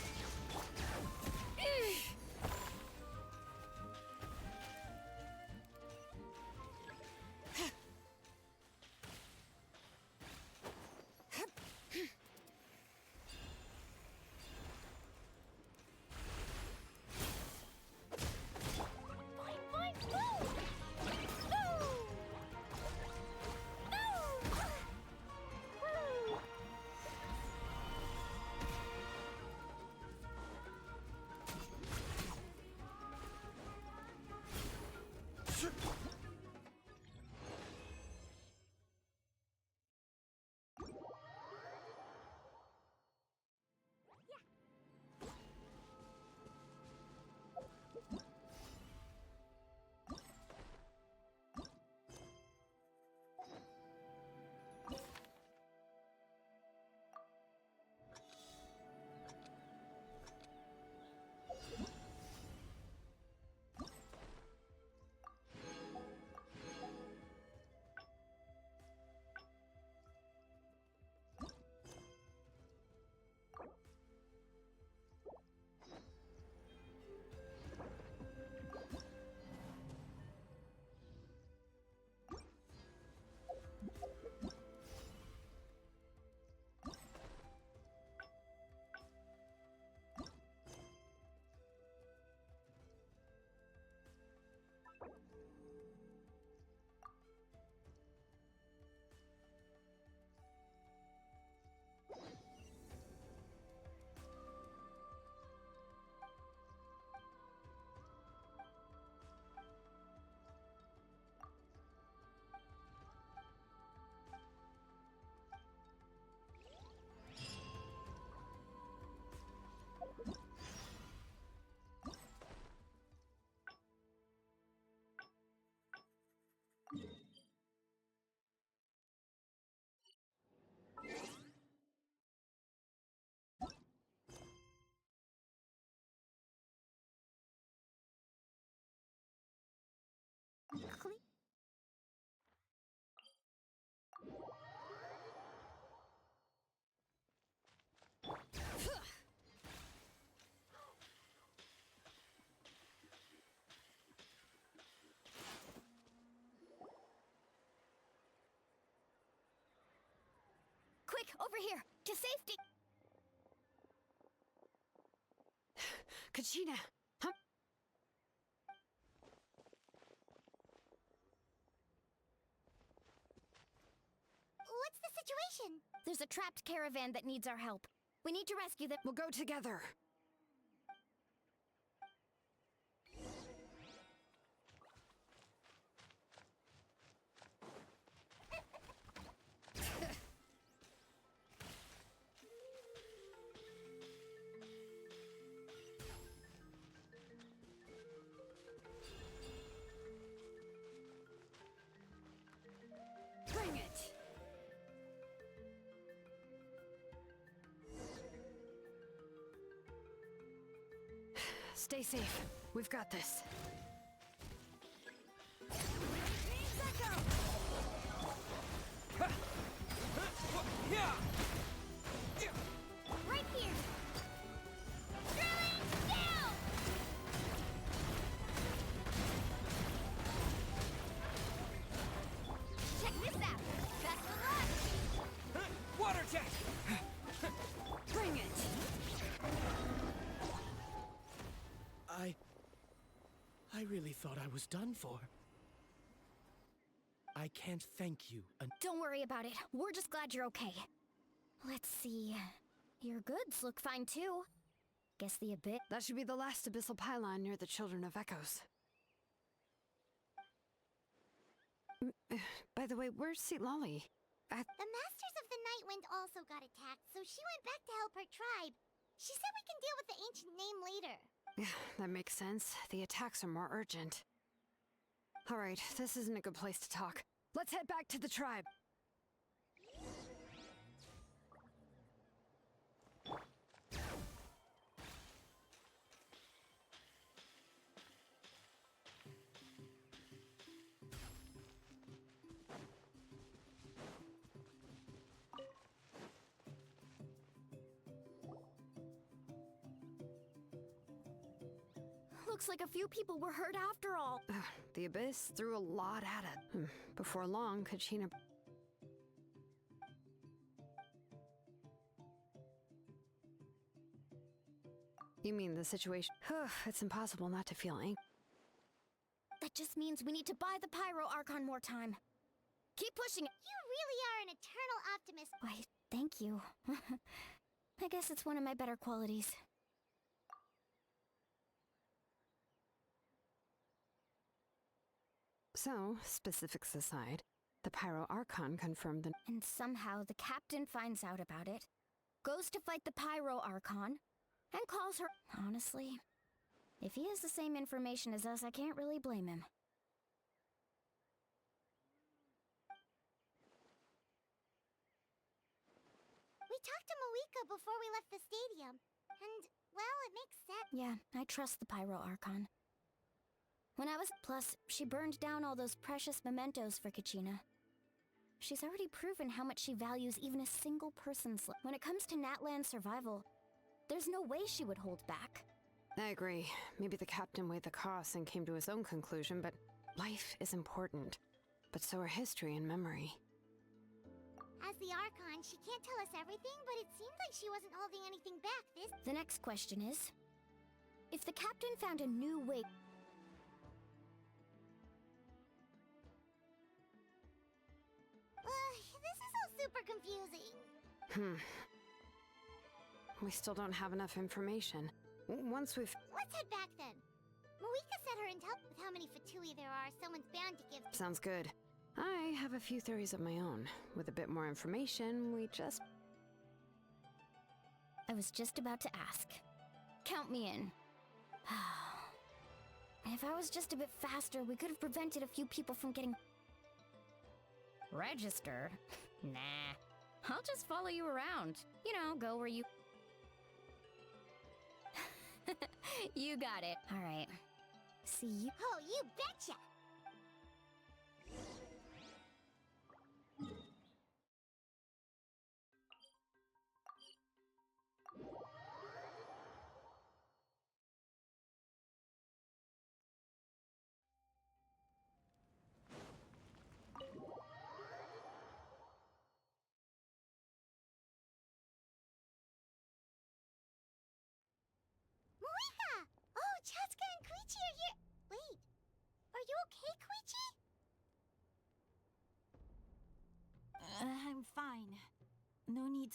Quick, over here! To safety! Kachina! Huh? What's the situation? There's a trapped caravan that needs our help. We need to rescue them. We'll go together. Bring it! Stay safe. We've got this. Right here! Drilling down! Check this out! Best of luck! Water jet! Bring it! I really thought I was done for. I can't thank you. Don't worry about it. We're just glad you're okay. Let's see. Your goods look fine too. Guess the abyss. That should be the last abyssal pylon near the Children of Echoes. By the way, where's Lolly? The Masters of the Nightwind also got attacked, so she went back to help her tribe. She said we can deal with the ancient name later. Yeah, that makes sense. The attacks are more urgent. Alright, this isn't a good place to talk. Let's head back to the tribe. Looks like a few people were hurt after all. The Abyss threw a lot at it. Before long, Kachina... You mean the situation? It's impossible not to feel angry. That just means we need to buy the Pyro Archon more time. Keep pushing it. You really are an eternal optimist. Why, thank you. I guess it's one of my better qualities. So, specifics aside, the Pyro Archon confirmed the... And somehow the captain finds out about it, goes to fight the Pyro Archon, and calls her... Honestly, if he has the same information as us, I can't really blame him. We talked to Moika before we left the stadium, and, well, it makes sense. Yeah, I trust the Pyro Archon. When I was... Plus, she burned down all those precious mementos for Kachina. She's already proven how much she values even a single person's life. When it comes to Natlan survival, there's no way she would hold back. I agree. Maybe the captain weighed the costs and came to his own conclusion, but life is important. But so are history and memory. As the Archon, she can't tell us everything, but it seemed like she wasn't holding anything back this... The next question is, if the captain found a new way... This is all super confusing. We still don't have enough information. Once we've... Let's head back then. Moika said her intel... With how many Fatui there are, someone's bound to give... Sounds good. I have a few theories of my own. With a bit more information, we just... I was just about to ask. Count me in. If I was just a bit faster, we could have prevented a few people from getting... Register? Nah. I'll just follow you around. You know, go where you... You got it. All right. See you... Oh, you betcha!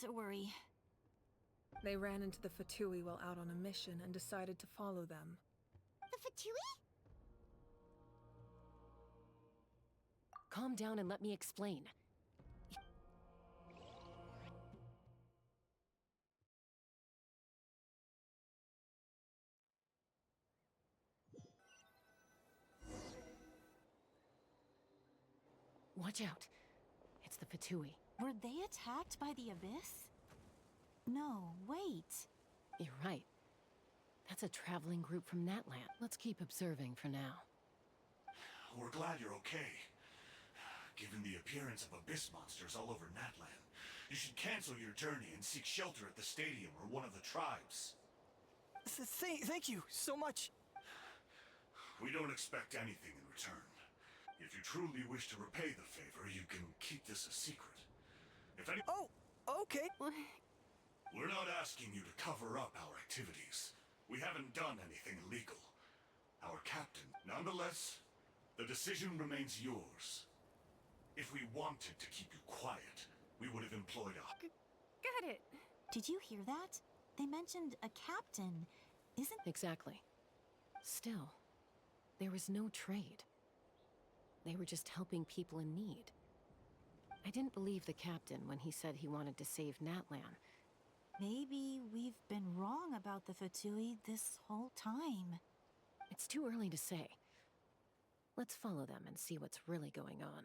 to worry. They ran into the Fatui while out on a mission and decided to follow them. The Fatui? Calm down and let me explain. Watch out. It's the Fatui. Were they attacked by the Abyss? No, wait. You're right. That's a traveling group from Natlan. Let's keep observing for now. We're glad you're okay. Given the appearance of abyss monsters all over Natlan, you should cancel your journey and seek shelter at the stadium or one of the tribes. Thank you so much. We don't expect anything in return. If you truly wish to repay the favor, you can keep this a secret. If any— Oh, okay. We're not asking you to cover up our activities. We haven't done anything illegal. Our captain, nonetheless, the decision remains yours. If we wanted to keep you quiet, we would have employed a— Got it! Did you hear that? They mentioned a captain. Isn't... Exactly. Still, there was no trade. They were just helping people in need. I didn't believe the captain when he said he wanted to save Natlan. Maybe we've been wrong about the Fatui this whole time. It's too early to say. Let's follow them and see what's really going on.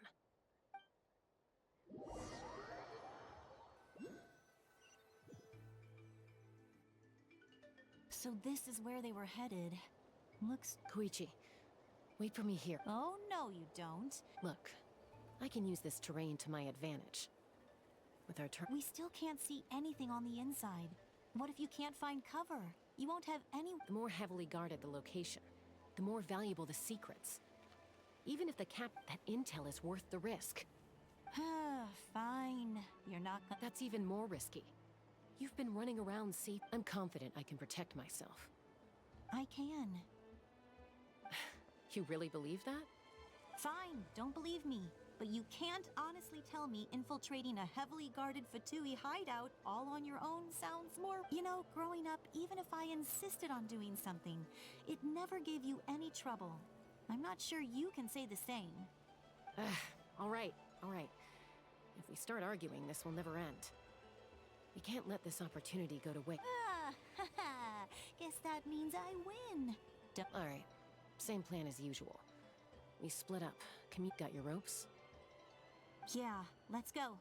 So this is where they were headed. Looks... Koichi, wait for me here. Oh, no you don't. Look, I can use this terrain to my advantage. With our We still can't see anything on the inside. What if you can't find cover? You won't have any... The more heavily guarded the location, the more valuable the secrets. Even if that intel is worth the risk. Fine. You're not gonna... That's even more risky. You've been running around safe. I'm confident I can protect myself. I can. You really believe that? Fine, don't believe me. But you can't honestly tell me infiltrating a heavily guarded Fatui hideout all on your own sounds more... You know, growing up, even if I insisted on doing something, it never gave you any trouble. I'm not sure you can say the same. All right. If we start arguing, this will never end. We can't let this opportunity go to waste. Guess that means I win. All right, same plan as usual. We split up. Got your ropes? Yeah, let's go.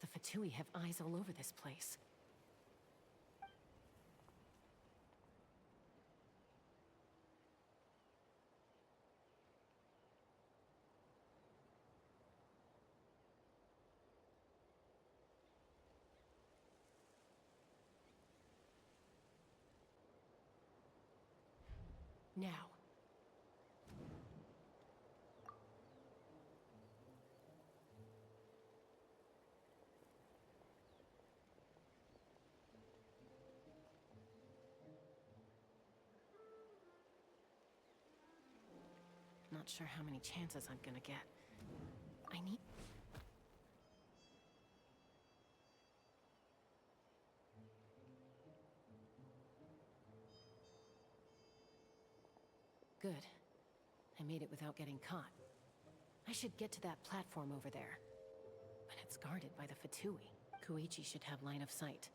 The Fatui have eyes all over this place. Now. Not sure how many chances I'm gonna get. I need... Good. I made it without getting caught. I should get to that platform over there. But it's guarded by the Fatui. Koichi should have line of sight.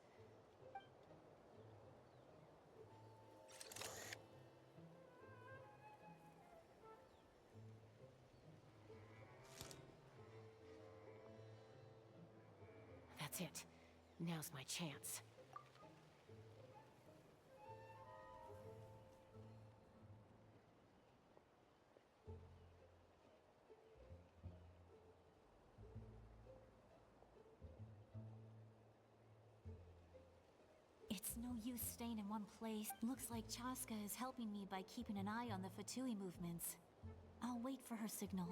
That's it. Now's my chance. It's no use staying in one place. Looks like Chaska is helping me by keeping an eye on the Fatui movements. I'll wait for her signal.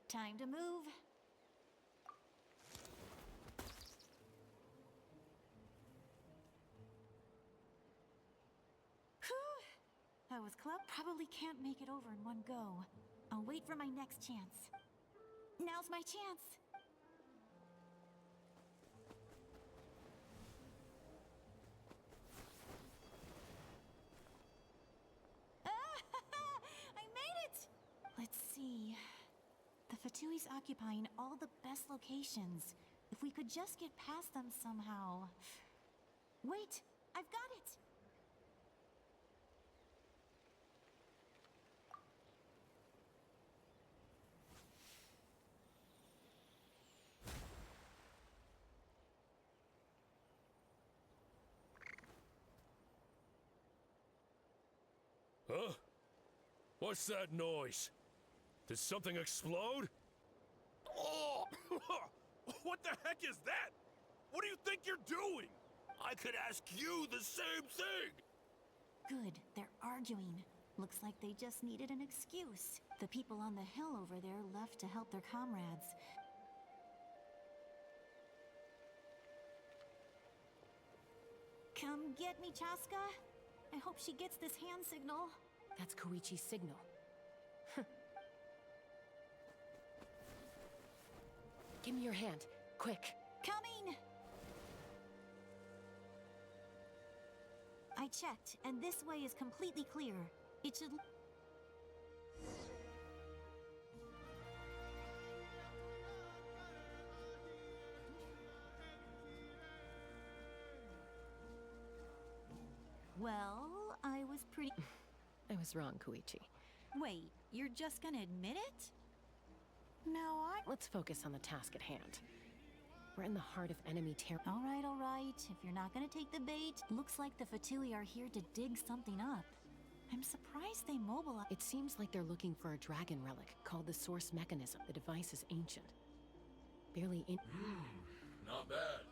Time to move. I was close. Probably can't make it over in one go. I'll wait for my next chance. Now's my chance. I made it! Let's see. The Fatui's occupying all the best locations. If we could just get past them somehow. Wait! I've got it! Huh? What's that noise? Did something explode? Oh! What the heck is that? What do you think you're doing? I could ask you the same thing! Good, they're arguing. Looks like they just needed an excuse. The people on the hill over there left to help their comrades. Come get me, Chaska. I hope she gets this hand signal. That's Koichi's signal. Give me your hand, quick. Coming! I checked, and this way is completely clear. It should... Well, I was pretty... I was wrong, Koichi. Wait, you're just gonna admit it? No, Let's focus on the task at hand. We're in the heart of enemy terror. All right. If you're not gonna take the bait, looks like the Fatui are here to dig something up. I'm surprised they mobilized. It seems like they're looking for a dragon relic called the Source Mechanism. The device is ancient. Barely in... Not bad.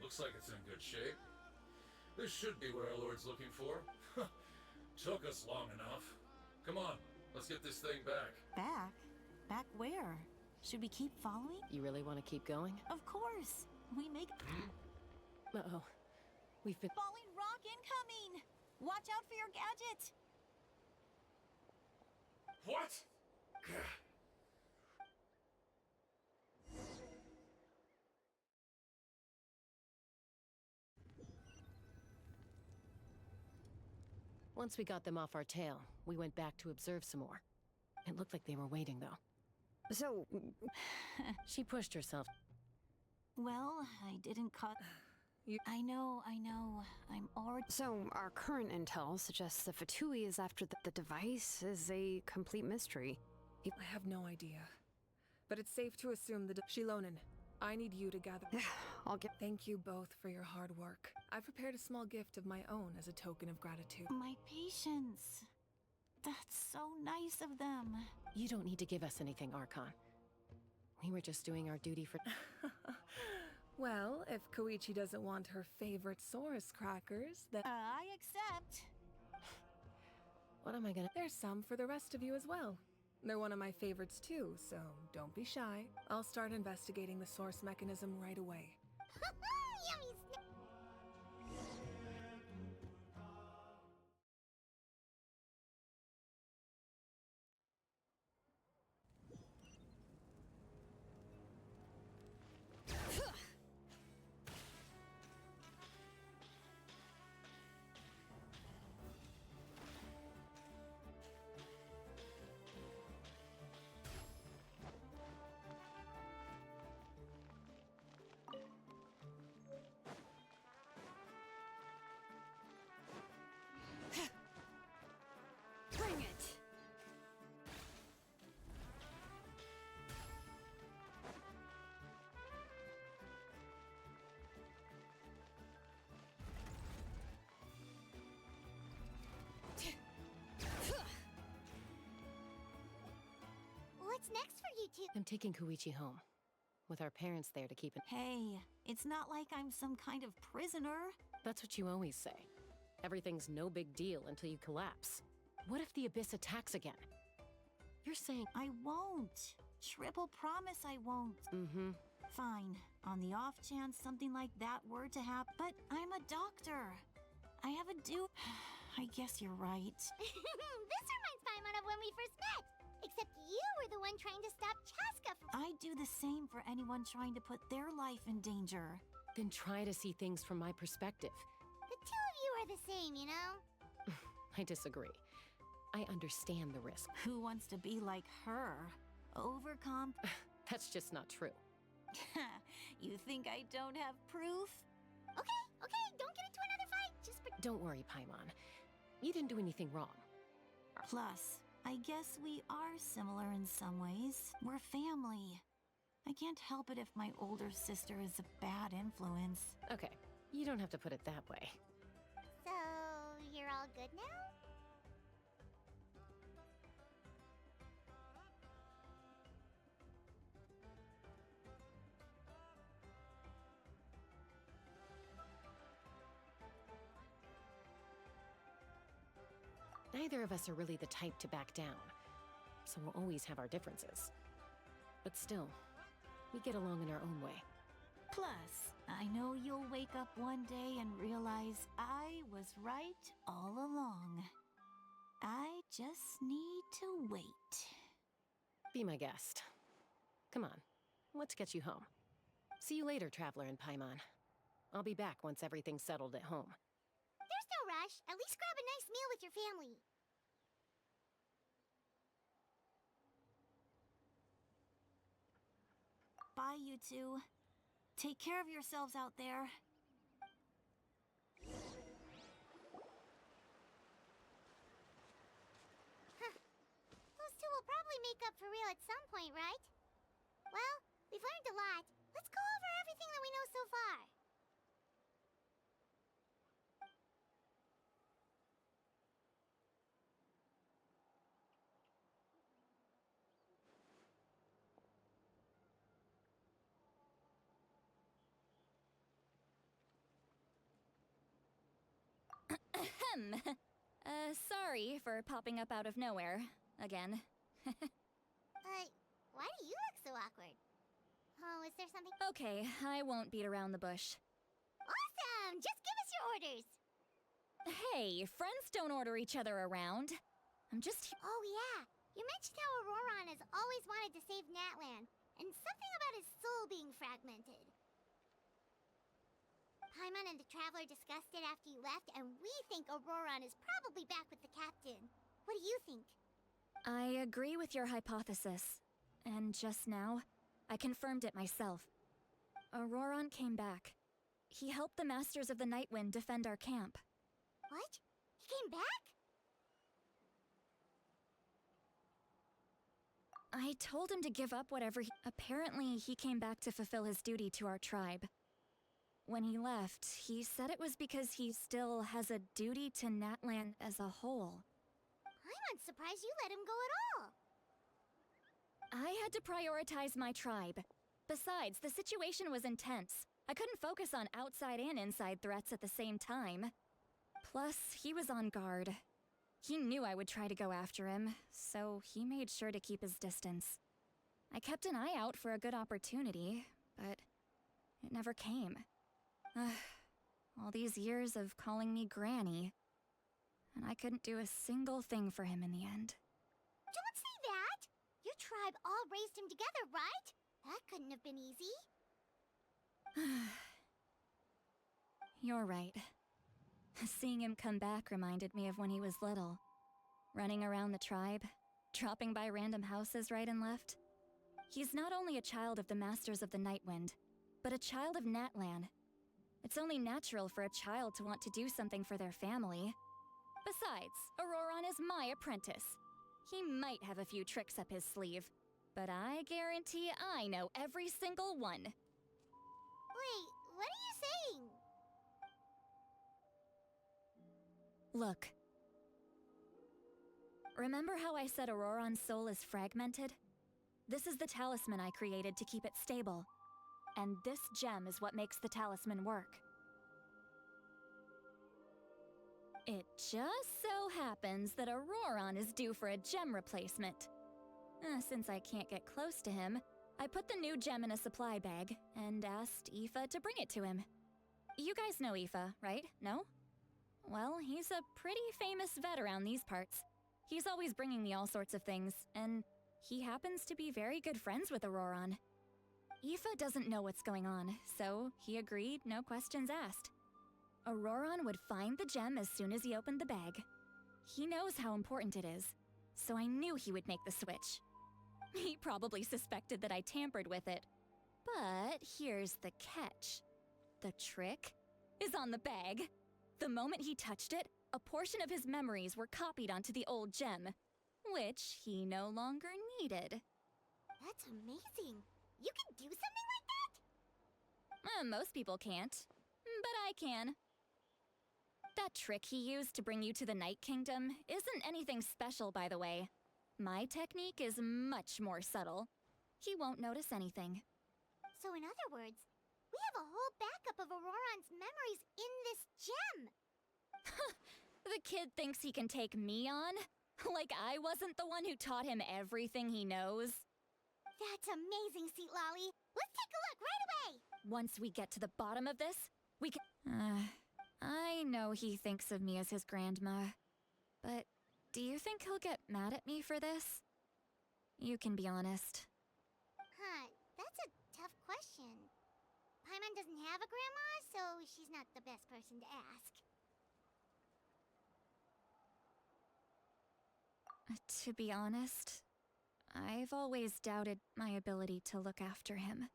Looks like it's in good shape. This should be what our Lord's looking for. Took us long enough. Come on, let's get this thing back. Back? Back where? Should we keep following? You really want to keep going? Of course! We make... Uh-oh. We've been... Falling rock incoming! Watch out for your gadget! What? Once we got them off our tail, we went back to observe some more. It looked like they were waiting, though. So... She pushed herself. Well, I didn't cut... I know. I'm already... So, our current intel suggests the Fatui is after the device is a complete mystery. I have no idea. But it's safe to assume that... Shilonen, I need you to gather... I'll get... Thank you both for your hard work. I've prepared a small gift of my own as a token of gratitude. My patience. That's so nice of them. You don't need to give us anything, Archon. We were just doing our duty for... Well, if Koichi doesn't want her favorite Saurus crackers, then... I accept. What am I gonna... There's some for the rest of you as well. They're one of my favorites too, so don't be shy. I'll start investigating the source mechanism right away. Yummy are you two? I'm taking Koichi home, with our parents there to keep an— Hey, it's not like I'm some kind of prisoner. That's what you always say. Everything's no big deal until you collapse. What if the Abyss attacks again? You're saying— I won't. Triple promise I won't. Mm-hmm. Fine. On the off chance something like that were to happen. But I'm a doctor. I have a due. I guess you're right. This reminds Paimon of when we first met. Except you were the one trying to stop Chaska from— I do the same for anyone trying to put their life in danger. Then try to see things from my perspective. The two of you are the same, you know? I disagree. I understand the risk. Who wants to be like her? Overcomp? That's just not true. You think I don't have proof? Okay, don't get into another fight. Just Don't worry, Paimon. You didn't do anything wrong. Plus, I guess we are similar in some ways. We're family. I can't help it if my older sister is a bad influence. Okay, you don't have to put it that way. So, you're all good now? Neither of us are really the type to back down, so we'll always have our differences. But still, we get along in our own way. Plus, I know you'll wake up one day and realize I was right all along. I just need to wait. Be my guest. Come on, let's get you home. See you later, Traveler and Paimon. I'll be back once everything's settled at home. There's no rush. At least grab a nice meal with your family. Bye, you two. Take care of yourselves out there. Those two will probably make up for real at some point, right? Well, we've learned a lot. Let's go over everything that we know so far. Ahem. Sorry for popping up out of nowhere. Again. Why do you look so awkward? Oh, is there something— Okay, I won't beat around the bush. Awesome! Just give us your orders! Hey, friends don't order each other around. I'm just— Oh yeah, you mentioned how Auroron has always wanted to save Natlan, and something about his soul being fragmented. Paimon and the Traveler discussed it after you left, and we think Auroron is probably back with the captain. What do you think? I agree with your hypothesis. And just now, I confirmed it myself. Auroron came back. He helped the Masters of the Nightwind defend our camp. What? He came back? I told him to give up whatever Apparently, he came back to fulfill his duty to our tribe. When he left, he said it was because he still has a duty to Natlan as a whole. I'm surprised you let him go at all. I had to prioritize my tribe. Besides, the situation was intense. I couldn't focus on outside and inside threats at the same time. Plus, he was on guard. He knew I would try to go after him, so he made sure to keep his distance. I kept an eye out for a good opportunity, but it never came. All these years of calling me Granny, and I couldn't do a single thing for him in the end. Don't say that! Your tribe all raised him together, right? That couldn't have been easy. You're right. Seeing him come back reminded me of when he was little. Running around the tribe, dropping by random houses right and left. He's not only a child of the Masters of the Nightwind, but a child of Natlan. It's only natural for a child to want to do something for their family. Besides, Auroron is my apprentice. He might have a few tricks up his sleeve, but I guarantee I know every single one. Wait, what are you saying? Look. Remember how I said Auroron's soul is fragmented? This is the talisman I created to keep it stable. And this gem is what makes the talisman work. It just so happens that Auroron is due for a gem replacement. Since I can't get close to him, I put the new gem in a supply bag and asked Aoife to bring it to him. You guys know Aoife, right? No? Well, he's a pretty famous vet around these parts. He's always bringing me all sorts of things, and he happens to be very good friends with Auroron. Aoife doesn't know what's going on, so he agreed, no questions asked. Auroron would find the gem as soon as he opened the bag. He knows how important it is, so I knew he would make the switch. He probably suspected that I tampered with it. But here's the catch. The trick is on the bag. The moment he touched it, a portion of his memories were copied onto the old gem, which he no longer needed. That's amazing. You can do something like that? Most people can't, but I can. That trick he used to bring you to the Night Kingdom isn't anything special, by the way. My technique is much more subtle. He won't notice anything. So in other words, we have a whole backup of Auroron's memories in this gem. The kid thinks he can take me on? Like I wasn't the one who taught him everything he knows? That's amazing, Seat Lolly. Let's take a look right away. Once we get to the bottom of this, we can... I know he thinks of me as his grandma, but do you think he'll get mad at me for this? You can be honest. That's a tough question. Paimon doesn't have a grandma, so she's not the best person to ask. To be honest, I've always doubted my ability to look after him.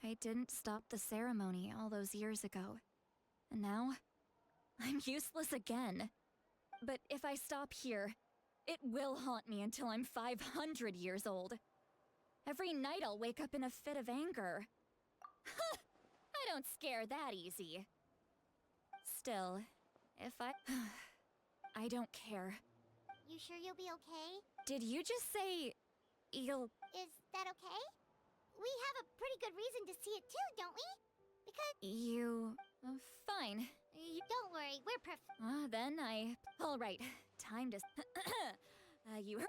I didn't stop the ceremony all those years ago, and now I'm useless again. But if I stop here, it will haunt me until I'm 500 years old. Every night I'll wake up in a fit of anger. I don't scare that easy. Still, if I don't care. You sure you'll be okay? Did you just say you'll... Is that okay? We have a pretty good reason to see it too, don't we? Because... You... fine. Don't worry, we're Then Alright, time to... you...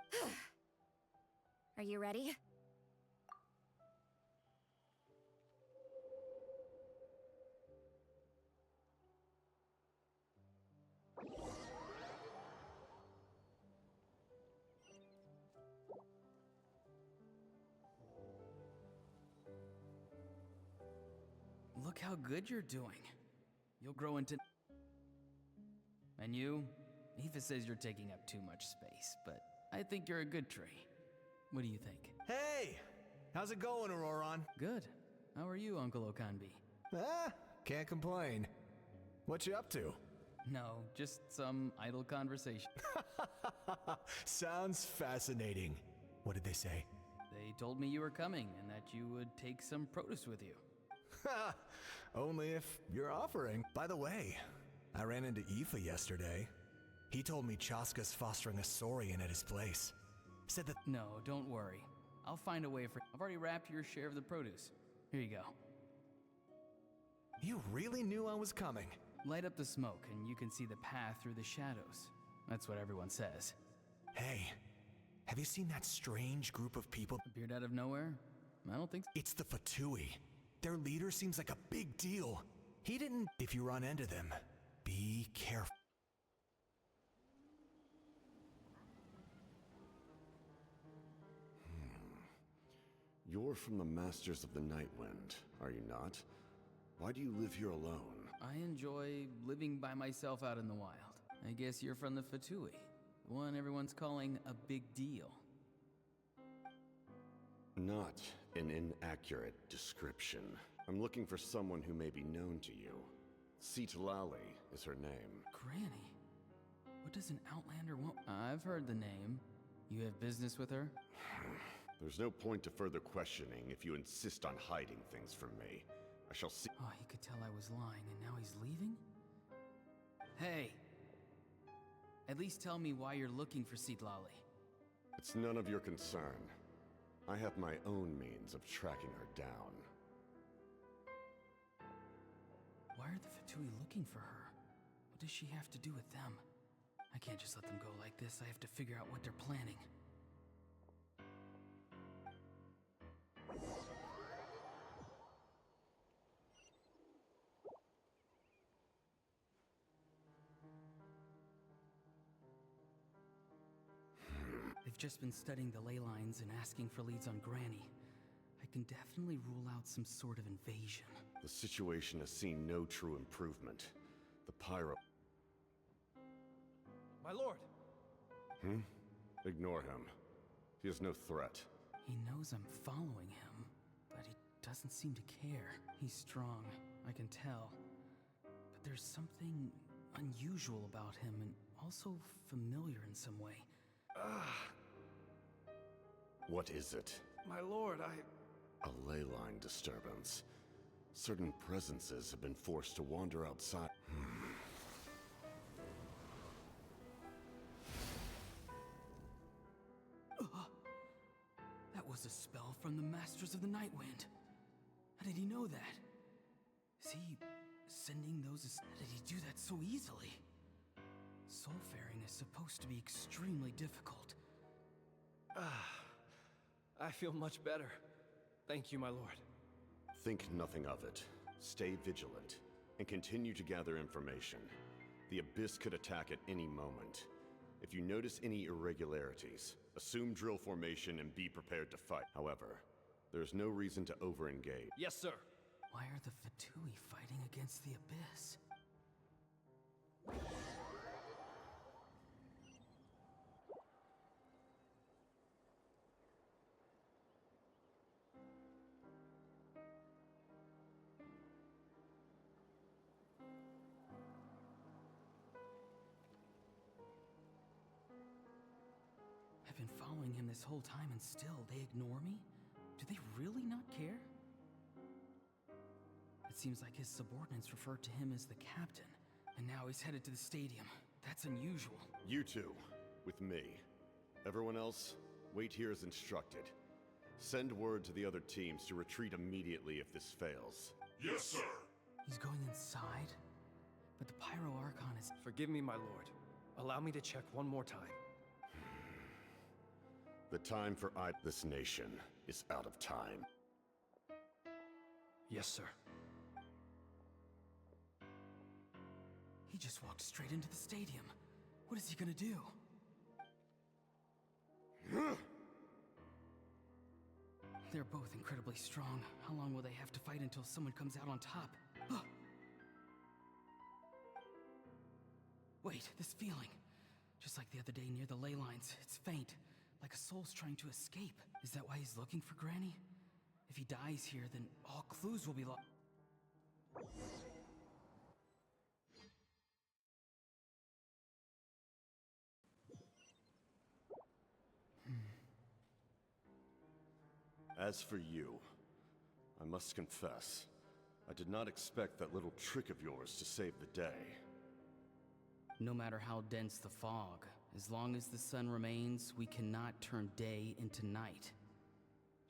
Are you ready? Look how good you're doing. You'll grow into... And you? Aoife says you're taking up too much space, but I think you're a good tree. What do you think? Hey! How's it going, Auroron? Good. How are you, Uncle Okanbi? Can't complain. What you up to? No, just some idle conversation. Sounds fascinating. What did they say? They told me you were coming and that you would take some produce with you. Ha! Only if you're offering. By the way, I ran into Aoife yesterday. He told me Chaska's fostering a Saurian at his place. Said that... No, don't worry. I'll find a way for... I've already wrapped your share of the produce. Here you go. You really knew I was coming. Light up the smoke and you can see the path through the shadows. That's what everyone says. Hey, have you seen that strange group of people? Appeared out of nowhere? I don't think so. It's the Fatui. Their leader seems like a big deal. He didn't... If you run into them, be careful. You're from the Masters of the Nightwind, are you not? Why do you live here alone? I enjoy living by myself out in the wild. I guess you're from the Fatui, the one everyone's calling a big deal. Not an inaccurate description. I'm looking for someone who may be known to you. Citlali is her name. Granny? What does an Outlander want? I've heard the name. You have business with her? There's no point to further questioning if you insist on hiding things from me. I shall see. Oh, he could tell I was lying and now he's leaving? Hey! At least tell me why you're looking for Citlali. It's none of your concern. I have my own means of tracking her down. Why are the Fatui looking for her? What does she have to do with them? I can't just let them go like this. I have to figure out what they're planning. They've just been studying the ley lines and asking for leads on Granny. I can definitely rule out some sort of invasion. The situation has seen no true improvement. The pyro... My lord! Ignore him. He is no threat. He knows I'm following him, but he doesn't seem to care. He's strong, I can tell. But there's something unusual about him and also familiar in some way. What is it? My lord, I... A ley line disturbance. Certain presences have been forced to wander outside. That was a spell from the Masters of the Night Wind. How did he know that? Is he sending those... How did he do that so easily? Soulfaring is supposed to be extremely difficult. I feel much better. Thank you, my lord. Think nothing of it. Stay vigilant, and continue to gather information. The Abyss could attack at any moment. If you notice any irregularities, assume drill formation and be prepared to fight. However, there's no reason to over-engage. Yes, sir. Why are the Fatui fighting against the Abyss? I've been following him this whole time and still they ignore me? Do they really not care? It seems like his subordinates referred to him as the captain, and now he's headed to the stadium. That's unusual. You two, with me. Everyone else, wait here as instructed. Send word to the other teams to retreat immediately if this fails. Yes, sir. He's going inside? But the Pyro Archon is... Forgive me, my lord. Allow me to check one more time. The time for this nation is out of time. Yes, sir. He just walked straight into the stadium. What is he gonna do? They're both incredibly strong. How long will they have to fight until someone comes out on top? Wait, this feeling. Just like the other day near the ley lines, it's faint. Like a soul's trying to escape. Is that why he's looking for Granny? If he dies here, then all clues will be lost. As for you, I must confess, I did not expect that little trick of yours to save the day. No matter how dense the fog, as long as the sun remains, we cannot turn day into night.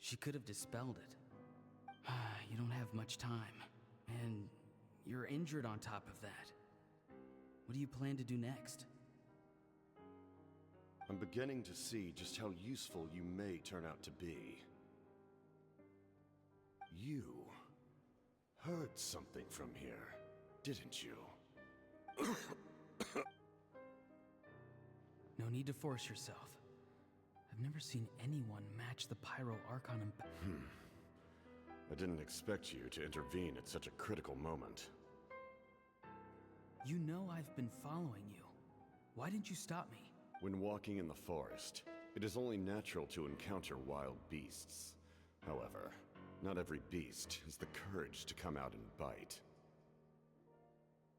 She could have dispelled it. You don't have much time, and you're injured on top of that. What do you plan to do next? I'm beginning to see just how useful you may turn out to be. You heard something from here, didn't you? No need to force yourself. I've never seen anyone match the Pyro Archon in... I didn't expect you to intervene at such a critical moment. You know I've been following you. Why didn't you stop me? When walking in the forest, it is only natural to encounter wild beasts. However, not every beast has the courage to come out and bite.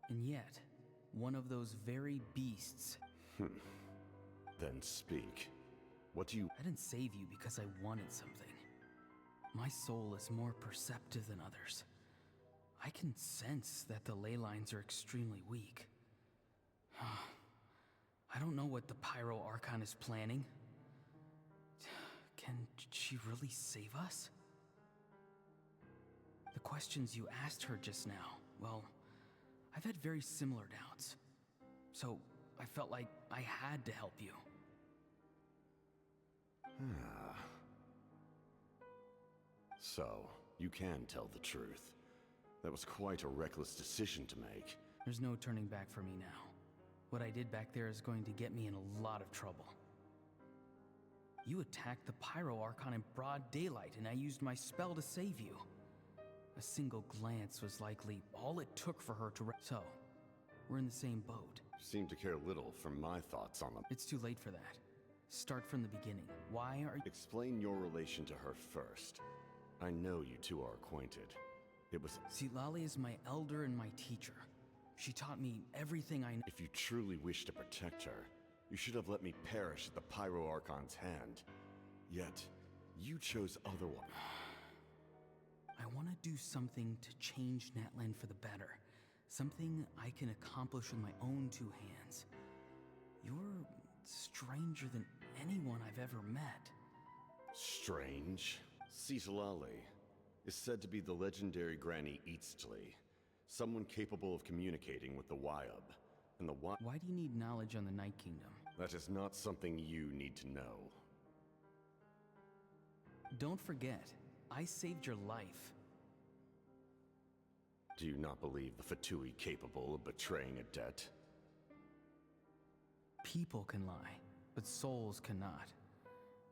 And yet, one of those very beasts... Then speak. What do you... I didn't save you because I wanted something. My soul is more perceptive than others. I can sense that the ley lines are extremely weak. I don't know what the Pyro Archon is planning. Can she really save us? The questions you asked her just now, well, I've had very similar doubts. So I felt like I had to help you. So, you can tell the truth. That was quite a reckless decision to make. There's no turning back for me now. What I did back there is going to get me in a lot of trouble. You attacked the Pyro Archon in broad daylight, and I used my spell to save you. A single glance was likely all it took for her to So, we're in the same boat. You seem to care little for my thoughts on them. It's too late for that. Start from the beginning. Why are you... Explain your relation to her first. I know you two are acquainted. It was... Citlali is my elder and my teacher. She taught me everything I know. If you truly wish to protect her, you should have let me perish at the Pyro Archon's hand. Yet, you chose otherwise. I want to do something to change Natlan for the better. Something I can accomplish with my own two hands. You're stranger than anyone I've ever met. Strange? Citlali is said to be the legendary Granny Eastly, someone capable of communicating with the Wyub. And the Why do you need knowledge on the Night Kingdom? That is not something you need to know. Don't forget, I saved your life. Do you not believe the Fatui capable of betraying a debt? People can lie, but souls cannot.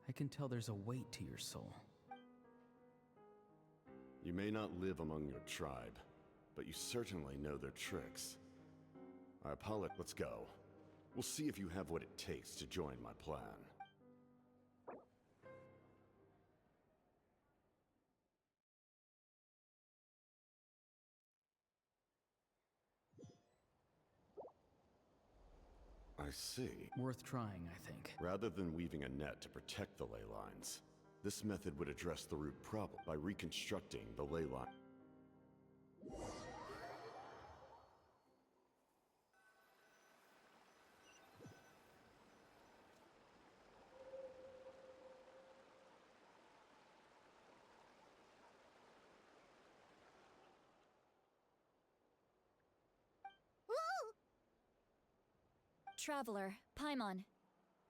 I can tell there's a weight to your soul. You may not live among your tribe, but you certainly know their tricks. I apologize. Let's go. We'll see if you have what it takes to join my plan. I see. Worth trying, I think. Rather than weaving a net to protect the ley lines, this method would address the root problem by reconstructing the ley line. Traveler, Paimon.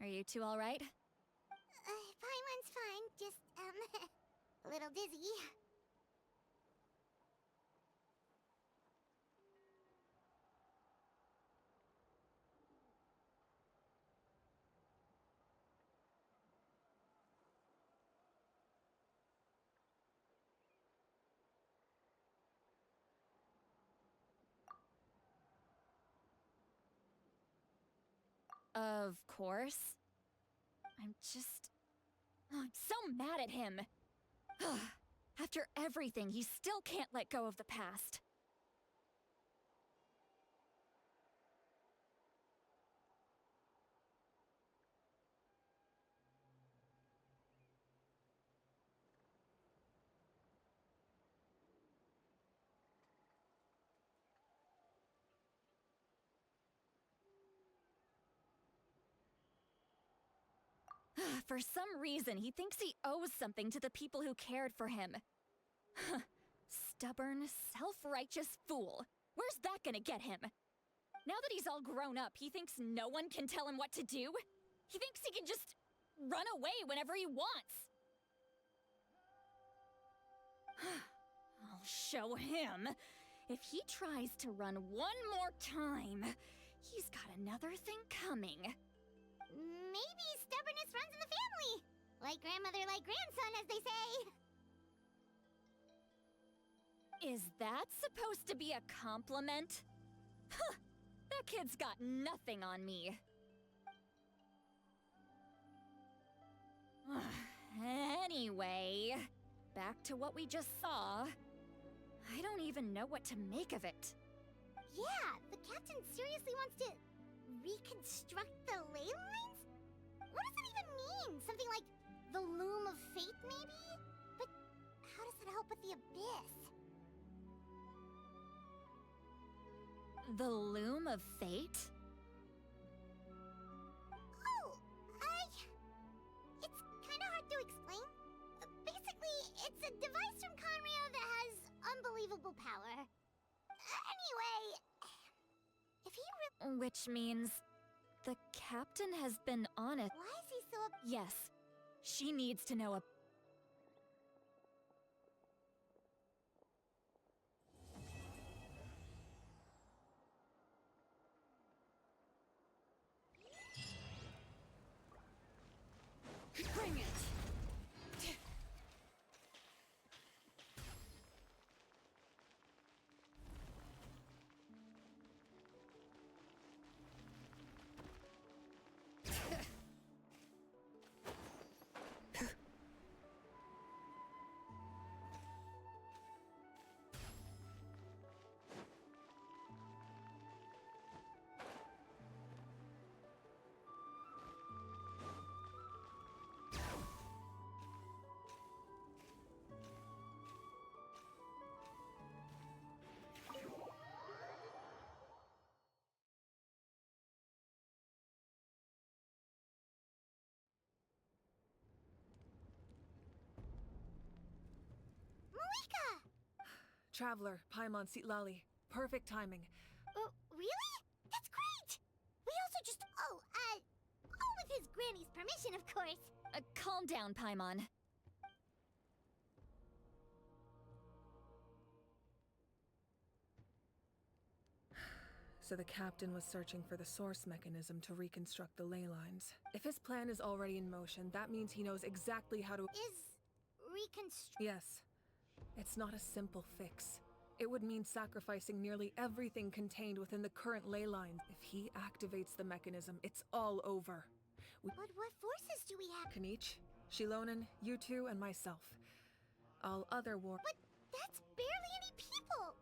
Are you two alright? Paimon's fine, just, a little dizzy. Of course. I'm so mad at him. After everything, he still can't let go of the past. For some reason, he thinks he owes something to the people who cared for him. Stubborn, self-righteous fool. Where's that gonna get him? Now that he's all grown up, he thinks no one can tell him what to do? He thinks he can just run away whenever he wants. I'll show him. If he tries to run one more time, he's got another thing coming. Maybe stubbornness runs in the family. Like grandmother, like grandson, as they say. Is that supposed to be a compliment? Huh! That kid's got nothing on me. Anyway, back to what we just saw. I don't even know what to make of it. Yeah, the captain seriously wants to reconstruct the ley lines? What does that even mean? Something like the loom of fate, maybe? But how does that help with the abyss? The loom of fate? Oh, it's kind of hard to explain, unbelievable power. Anyway, if he Which means the captain has been on it. Why is he so Yes, she needs to know a. Bring it! Traveler, Paimon Sitlali. Perfect timing. Oh, really? That's great! We also just... all with his granny's permission, of course. Calm down, Paimon. So the captain was searching for the source mechanism to reconstruct the ley lines. If his plan is already in motion, that means he knows exactly how to... Yes. It's not a simple fix. It would mean sacrificing nearly everything contained within the current ley lines. If he activates the mechanism, it's all over. But what forces do we have? Kanich, Shilonen, you two, and myself. All other war... But that's barely any people!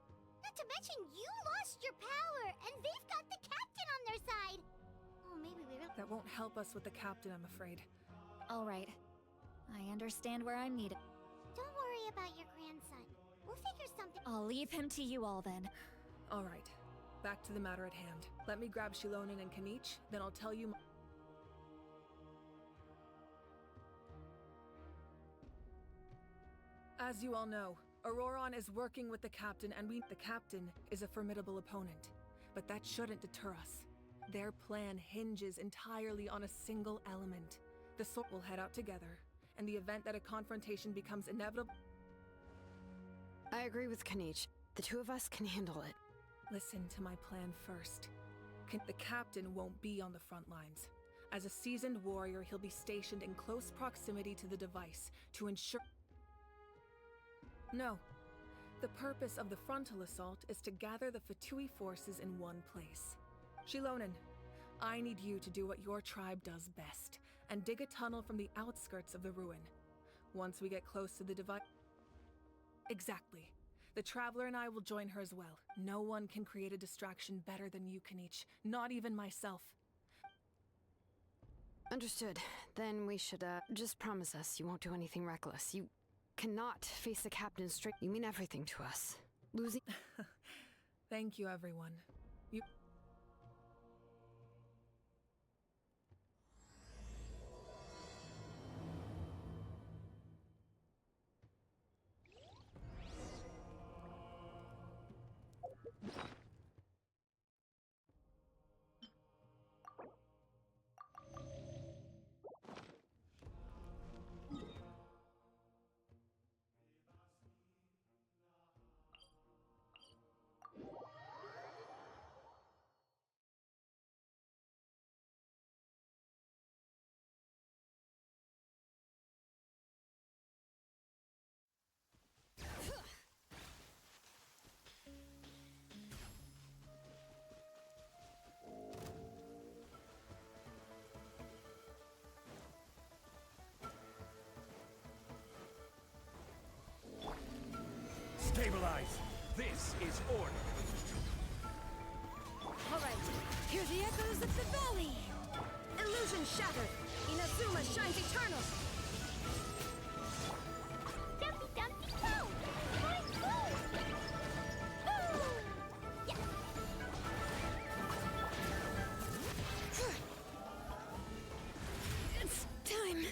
Not to mention you lost your power, and they've got the captain on their side! Oh, maybe we really... That won't help us with the captain, I'm afraid. All right. I understand where I'm needed. Don't worry about your grandson. We'll figure something... I'll leave him to you all then. All right. Back to the matter at hand. Let me grab Shilonen and Kanich, then I'll tell you... As you all know, Auroron is working with the captain, and the captain is a formidable opponent. But that shouldn't deter us. Their plan hinges entirely on a single element. The sword will head out together, and the event that a confrontation becomes inevitable... I agree with Kanich. The two of us can handle it. Listen to my plan first. The captain won't be on the front lines. As a seasoned warrior, he'll be stationed in close proximity to the device to ensure... No. The purpose of the frontal assault is to gather the Fatui forces in one place. Shilonen, I need you to do what your tribe does best, and dig a tunnel from the outskirts of the ruin. Once we get close to the device... Exactly. The Traveler and I will join her as well. No one can create a distraction better than you, Kanich. Not even myself. Understood. Then we should, just promise us you won't do anything reckless. You cannot face the captain straight. You mean everything to us. Losing... Thank you, everyone. You... Stabilize! This is order! Alright, hear the echoes of the valley! Illusion shattered! Inazuma shines eternal! Dumpty Dumpty Go! Yeah. It's time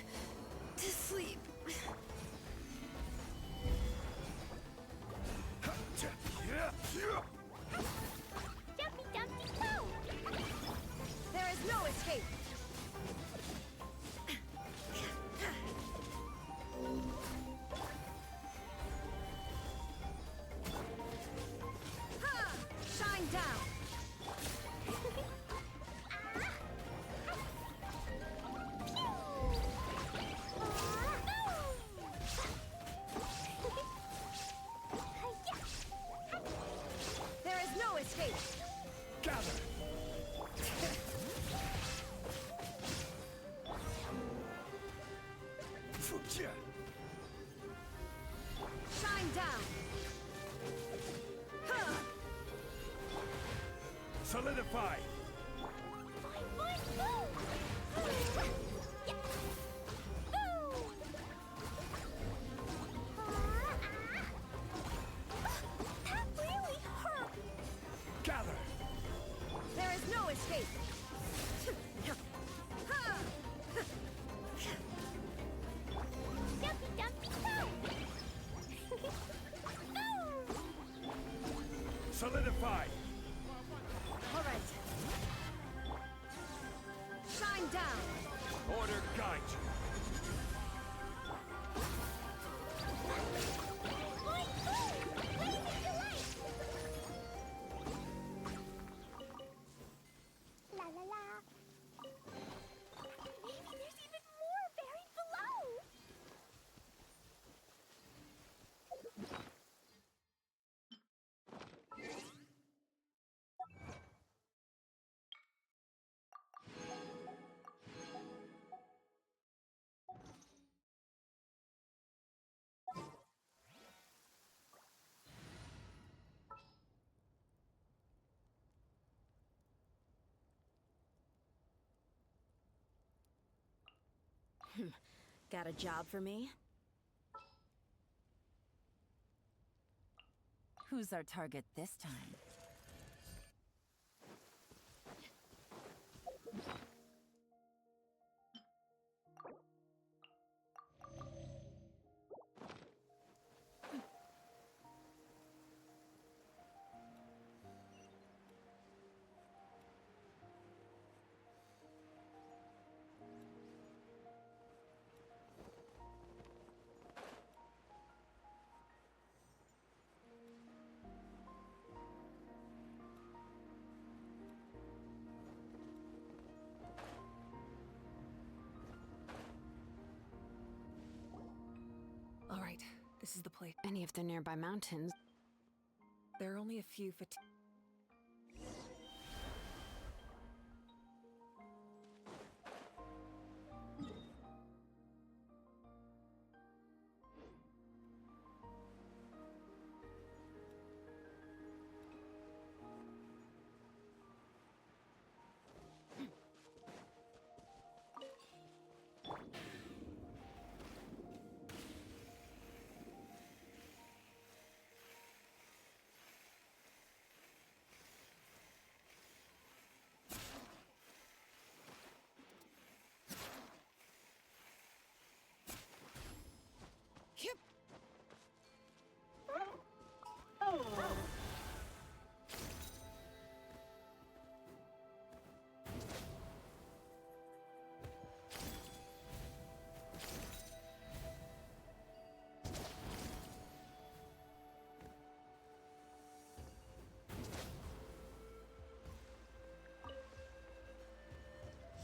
to sleep. Huh. escape! Gather! Fukia! Shine down! Huh. Solidify! That really hurt! Gather! There is no escape! Dumpy dumpy Solidify! Alright. Shine down! Order guide you! La la la. Maybe there's even more buried below. Got a job for me? Who's our target this time? All right, this is the place. Any of the nearby mountains. There are only a few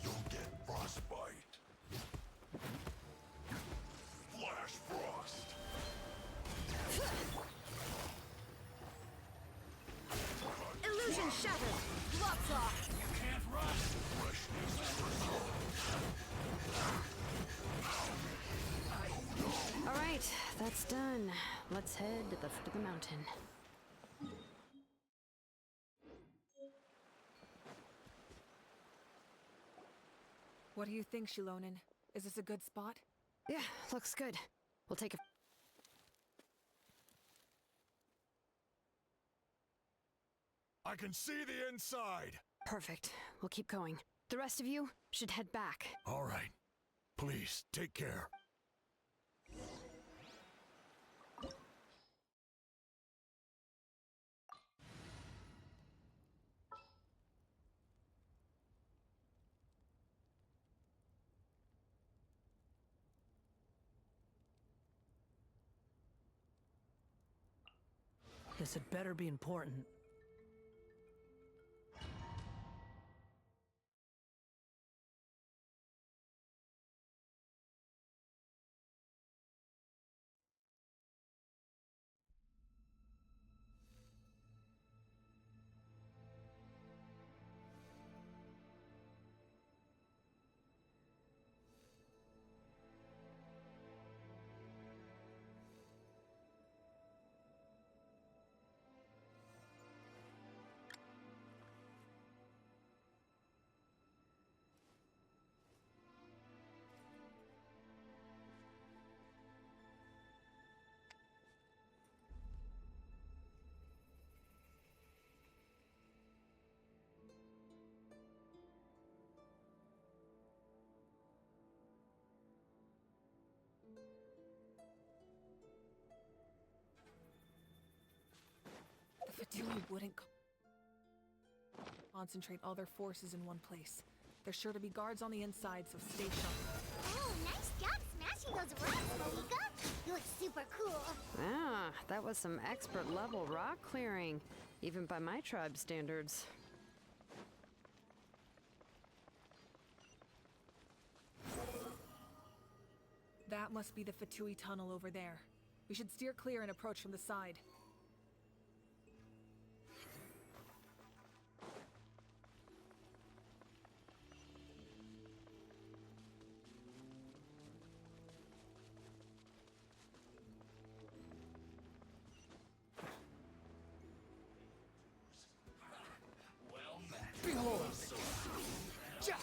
You'll get frostbite. Flash frost. Illusion shattered! Blocks off! You can't rust. All right, that's done. Let's head to the foot of the mountain. What do you think, Shilonin? Is this a good spot? Yeah, looks good. We'll take a... I can see the inside! Perfect. We'll keep going. The rest of you should head back. All right. Please, take care. This had better be important. Fatui wouldn't concentrate all their forces in one place. There's sure to be guards on the inside, so stay sharp. Oh, nice job smashing those rocks, Malika. You look super cool. Ah, that was some expert level rock clearing, even by my tribe's standards. That must be the Fatui tunnel over there. We should steer clear and approach from the side. Behold! Jack!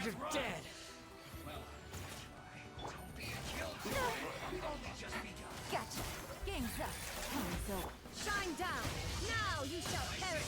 You're dead! Gotcha. Game's up. Time's over. Shine down. Now you shall perish.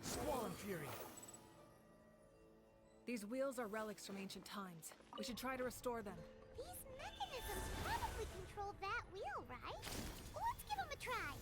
Squall and Fury. These wheels are relics from ancient times. We should try to restore them. These mechanisms probably control that wheel, right? Let's give them a try.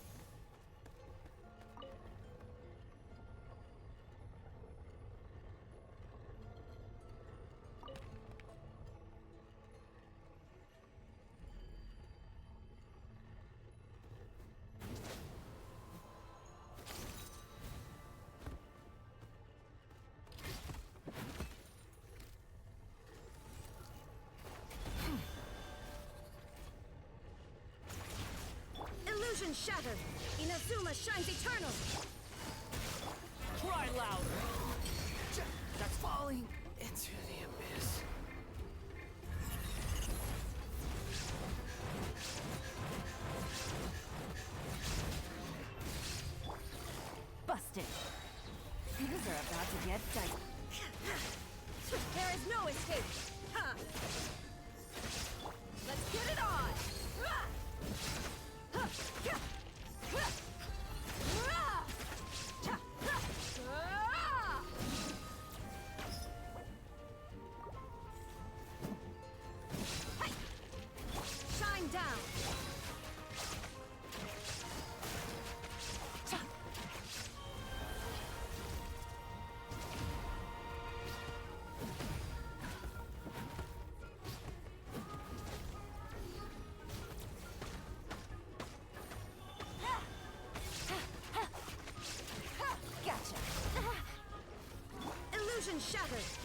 Illusion shattered. Inazuma shines eternal. Cry louder. That's falling into the abyss. Busted. Things are about to get dicey. There is no escape. Ha! Let's get it on. Shine down. Gotcha. Illusion shattered.